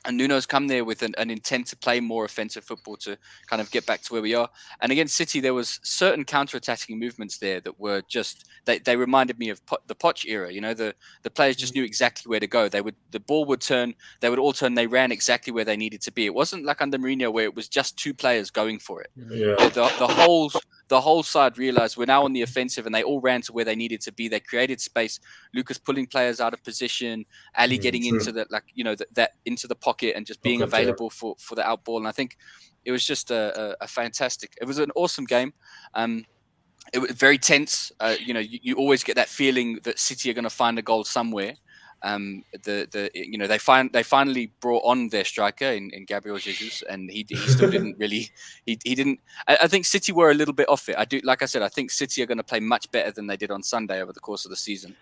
Speaker 5: And Nuno's come there with an intent to play more offensive football to kind of get back to where we are. And against City, there was certain counter-attacking movements there that were just, they reminded me of the Poch era. The players just knew exactly where to go. The ball would turn, they would all turn, they ran exactly where they needed to be. It wasn't like under Mourinho where it was just two players going for it.
Speaker 2: Yeah.
Speaker 5: The whole side realized we're now on the offensive, and they all ran to where they needed to be. They created space. Lucas pulling players out of position, Ali getting into that into the pocket and just being available for the out ball. And I think it was just a fantastic. It was an awesome game. It was very tense. You always get that feeling that City are going to find a goal somewhere. They finally brought on their striker in Gabriel Jesus, and he still didn't really. He didn't. I think City were a little bit off it. Like I said, I think City are going to play much better than they did on Sunday over the course of the season.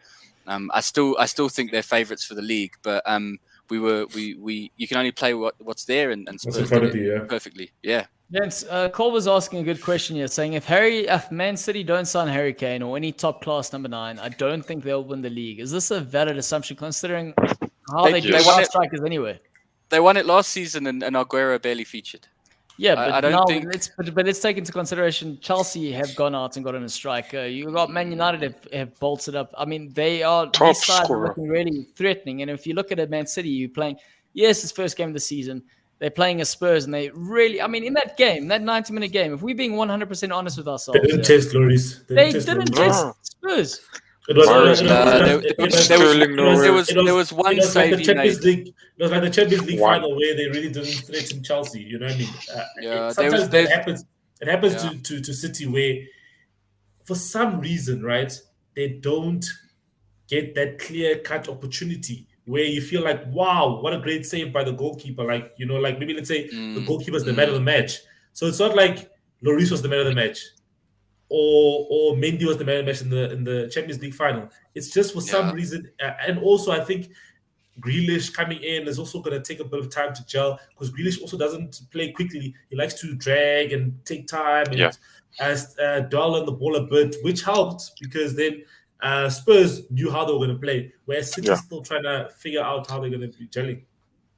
Speaker 5: I still think they're favourites for the league, but you can only play what's there, and Spurs did it perfectly. Yeah.
Speaker 1: Gents, Cole was asking a good question here, saying if Man City don't sign Harry Kane or any top class number 9, I don't think they'll win the league. Is this a valid assumption considering how they do strikers anyway?
Speaker 5: They won it last season, and Aguero barely featured.
Speaker 1: Yeah, but let's take into consideration Chelsea have gone out and gotten a striker. You got Man United have bolted up. I mean, these sides are looking really threatening. And if you look at it, Man City, you're playing, it's first game of the season. They're playing a Spurs, and they really, in that game, that 90-minute game, if we're being 100% honest with ourselves,
Speaker 2: they didn't test Loris.
Speaker 1: They didn't test Spurs.
Speaker 5: There was one save he made.
Speaker 2: It was like the Champions League final where they really didn't threaten Chelsea. You know what I mean? Sometimes that happens. It happens to City where, for some reason, right, they don't get that clear-cut opportunity where you feel like, wow, what a great save by the goalkeeper. Like, maybe let's say the goalkeeper's the man of the match. So it's not like Lloris was the man of the match or Mendy was the man of the match in the Champions League final. It's just for some reason. And also, I think Grealish coming in is also going to take a bit of time to gel, because Grealish also doesn't play quickly. He likes to drag and take time and dwell on the ball a bit, which helped because then Spurs knew how they were going to play, whereas City's still trying to figure out how they're going to be gelling.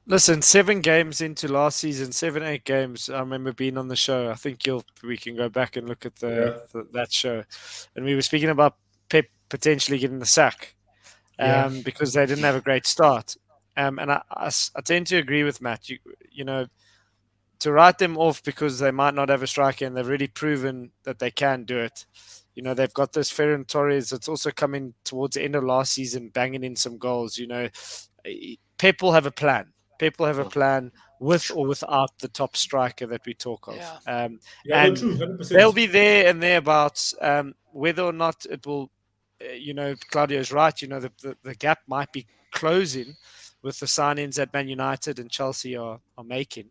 Speaker 3: Listen, 7 games into last season, 7-8 games. I remember being on the show. I think we can go back and look at that show, and we were speaking about Pep potentially getting the sack because they didn't have a great start. And I tend to agree with Matt. You know, to write them off because they might not have a striker, and they've really proven that they can do it. You know, they've got this Ferran Torres that's also coming towards the end of last season, banging in some goals. You know, Pep will have a plan. People have a plan with or without the top striker that we talk of.
Speaker 2: And true, 100%.
Speaker 3: They'll be there and thereabouts. Whether or not it will, Claudio's right. You know, the gap might be closing with the signings that Man United and Chelsea are making.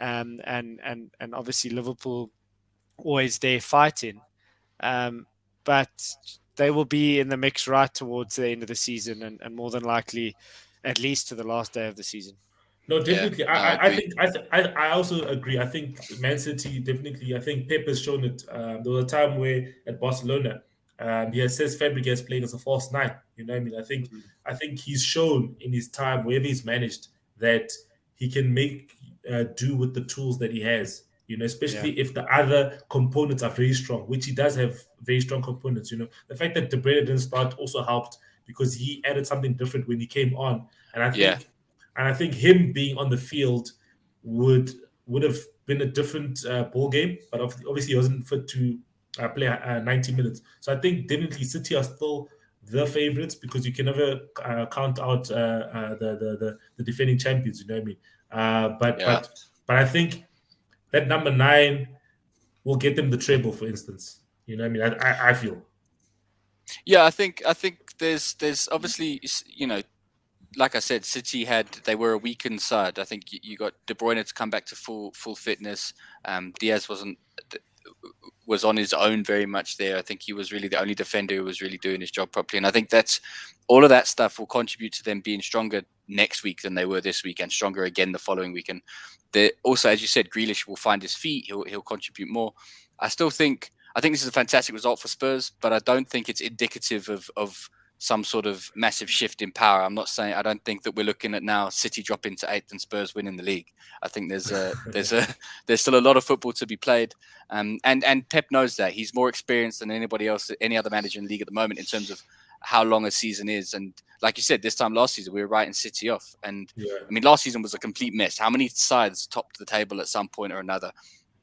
Speaker 3: And obviously Liverpool always there fighting. But they will be in the mix right towards the end of the season and more than likely at least to the last day of the season.
Speaker 2: No, definitely. I also agree. I think Man City definitely. I think Pep has shown it. There was a time where at Barcelona, he assessed Fabregas playing as a false nine. You know what I mean? I think he's shown in his time wherever he's managed that he can make do with the tools that he has. You know, especially if the other components are very strong, which he does have very strong components. You know, the fact that De Bruyne didn't start also helped because he added something different when he came on, and I think him being on the field would have been a different ball game, but obviously he wasn't fit to play 90 minutes. So I think definitely City are still the favourites because you can never count out the defending champions. You know what I mean? But I think that number 9 will get them the treble, for instance. You know what I mean? I feel.
Speaker 5: Yeah, I think there's obviously, you know, like I said, City they were a weakened side. I think you got De Bruyne to come back to full fitness. Diaz was on his own very much there. I think he was really the only defender who was really doing his job properly. And I think all of that stuff will contribute to them being stronger next week than they were this week and stronger again the following week. And also, as you said, Grealish will find his feet. He'll contribute more. I think this is a fantastic result for Spurs, but I don't think it's indicative of some sort of massive shift in power. I don't think that we're looking at now City dropping to 8th and Spurs winning the league. I think there's still a lot of football to be played. And Pep knows that. He's more experienced than anybody else, any other manager in the league at the moment in terms of how long a season is. And like you said, this time last season, we were writing City off. And I mean, last season was a complete mess. How many sides topped the table at some point or another?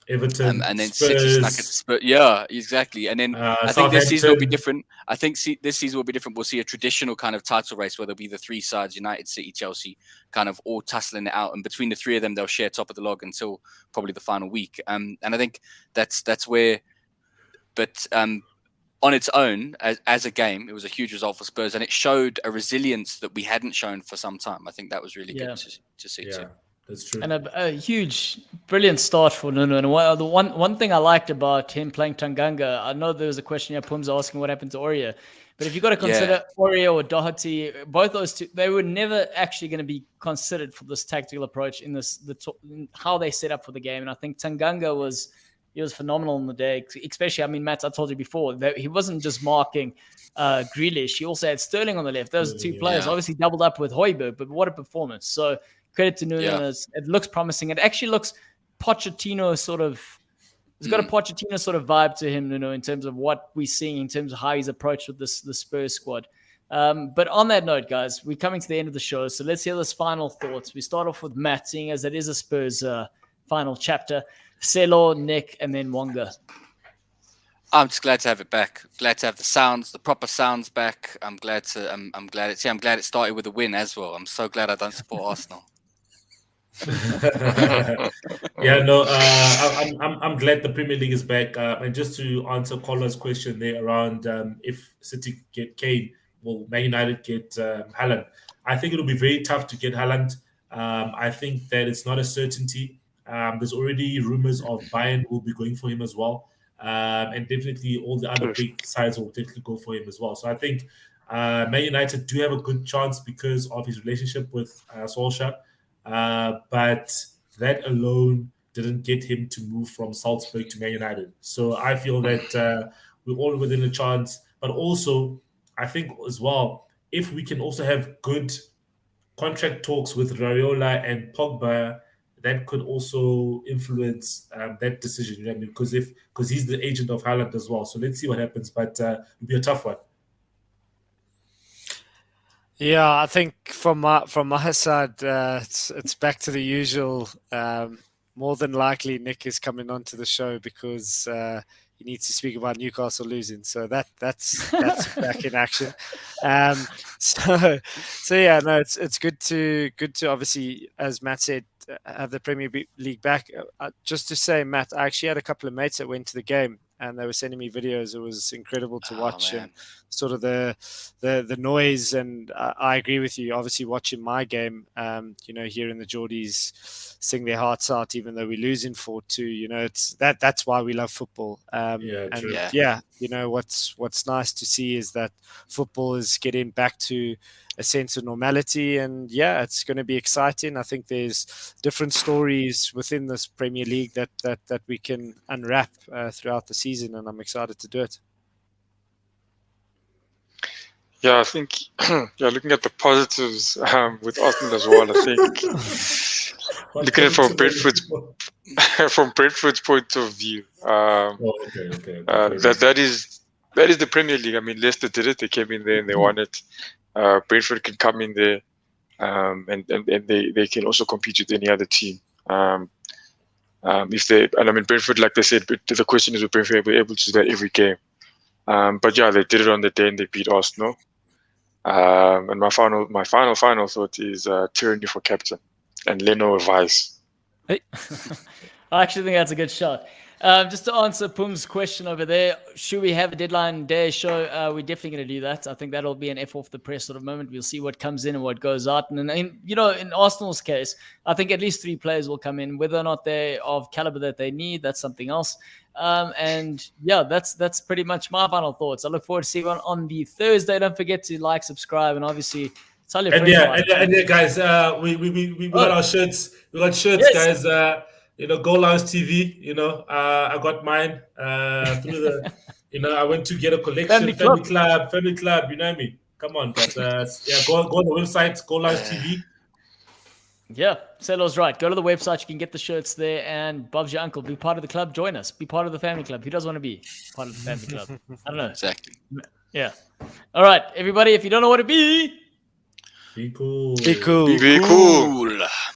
Speaker 2: Everton,
Speaker 5: and then
Speaker 2: Spurs,
Speaker 5: City snuck at Spurs. Yeah, exactly. And then I think this season will be different. This season will be different. We'll see a traditional kind of title race where there'll be the 3 sides, United, City, Chelsea, kind of all tussling it out. And between the 3 of them, they'll share top of the log until probably the final week. And I think that's where. But on its own, as a game, it was a huge result for Spurs, and it showed a resilience that we hadn't shown for some time. I think that was really good to see too.
Speaker 2: That's true.
Speaker 1: And a huge, brilliant start for Nuno. And the one thing I liked about him playing Tanganga, I know there was a question here, Pum's asking what happened to Aurier. But if you've got to consider Aurier or Doherty, both those two, they were never actually going to be considered for this tactical approach in how they set up for the game. And I think Tanganga was phenomenal in the day, especially, I mean, Matt, I told you before, that he wasn't just marking Grealish. He also had Sterling on the left. Those 2 players obviously doubled up with Højbjerg, but what a performance. So credit to Nuno. It looks promising. It actually looks Pochettino sort of. It's got a Pochettino sort of vibe to him, Nuno, in terms of what we're seeing, in terms of how he's approached with the Spurs squad. But on that note, guys, we're coming to the end of the show, so let's hear those final thoughts. We start off with Matt, seeing as it is a Spurs final chapter. Selo, Nick, and then Wonga.
Speaker 5: I'm just glad to have it back. Glad to have the proper sounds back. I'm glad it started with a win as well. I'm so glad I don't support Arsenal.
Speaker 2: I'm glad the Premier League is back. And just to answer Colin's question there around if City get Kane, will Man United get Haaland? I think it'll be very tough to get Haaland. I think that it's not a certainty. There's already rumors of Bayern will be going for him as well. And definitely all the other big sides will definitely go for him as well. So I think Man United do have a good chance because of his relationship with Solskjaer, but that alone didn't get him to move from Salzburg to Man United. So I feel that we're all within a chance, but also I think as well, if we can also have good contract talks with Raiola and Pogba, that could also influence that decision. You know what I mean? Because he's the agent of Haaland as well. So let's see what happens, but it'll be a tough one.
Speaker 3: Yeah, I think from my side, it's back to the usual. More than likely, Nick is coming onto the show because he needs to speak about Newcastle losing. So that's back in action. So yeah, no, it's good to obviously, as Matt said, have the Premier League back. Just to say, Matt, I actually had a couple of mates that went to the game, and they were sending me videos. It was incredible to watch, and sort of the noise. And I agree with you. Obviously, watching my game, hearing the Geordies sing their hearts out, even though we're losing 4-2. It's that's why we love football. What's nice to see is that football is getting back to a sense of normality, and it's going to be exciting. I think there's different stories within this Premier League that we can unwrap throughout the season, and I'm excited to do it.
Speaker 4: Yeah, I think looking at the positives with Arsenal as well, I think looking at it from Brentford's point of view, that is the Premier League. I mean, Leicester did it; they came in there and they won it. Brentford can come in there, and they can also compete with any other team. Brentford, like they said, the question is, will Brentford be able to do that every game? But yeah, they did it on the day and they beat Arsenal. And my final thought is tyranny for captain and Leno vice.
Speaker 1: Hey. I actually think that's a good shot. Just to answer Pum's question over there, should we have a deadline day show? We're definitely going to do that. I think that'll be an F off the press sort of moment. We'll see what comes in and what goes out. And in Arsenal's case, I think at least 3 players will come in. Whether or not they're of caliber that they need, that's something else. That's pretty much my final thoughts. I look forward to seeing you on the Thursday. Don't forget to like, subscribe, and obviously tell your friends.
Speaker 2: And guys, we got our shirts. We got shirts, yes. Guys. Goalloungetv. I got mine through the. I went to get a collection. Family club. You know what I mean? Come on, guys. Go on the website, Goalloungetv.
Speaker 1: Yeah, Celo's right. Go to the website. You can get the shirts there. And Bob's your uncle. Be part of the club. Join us. Be part of the family club. Who doesn't want to be part of the family club? I don't know.
Speaker 5: Exactly.
Speaker 1: Yeah. All right, everybody. If you don't know what to be
Speaker 2: cool.
Speaker 5: Be cool.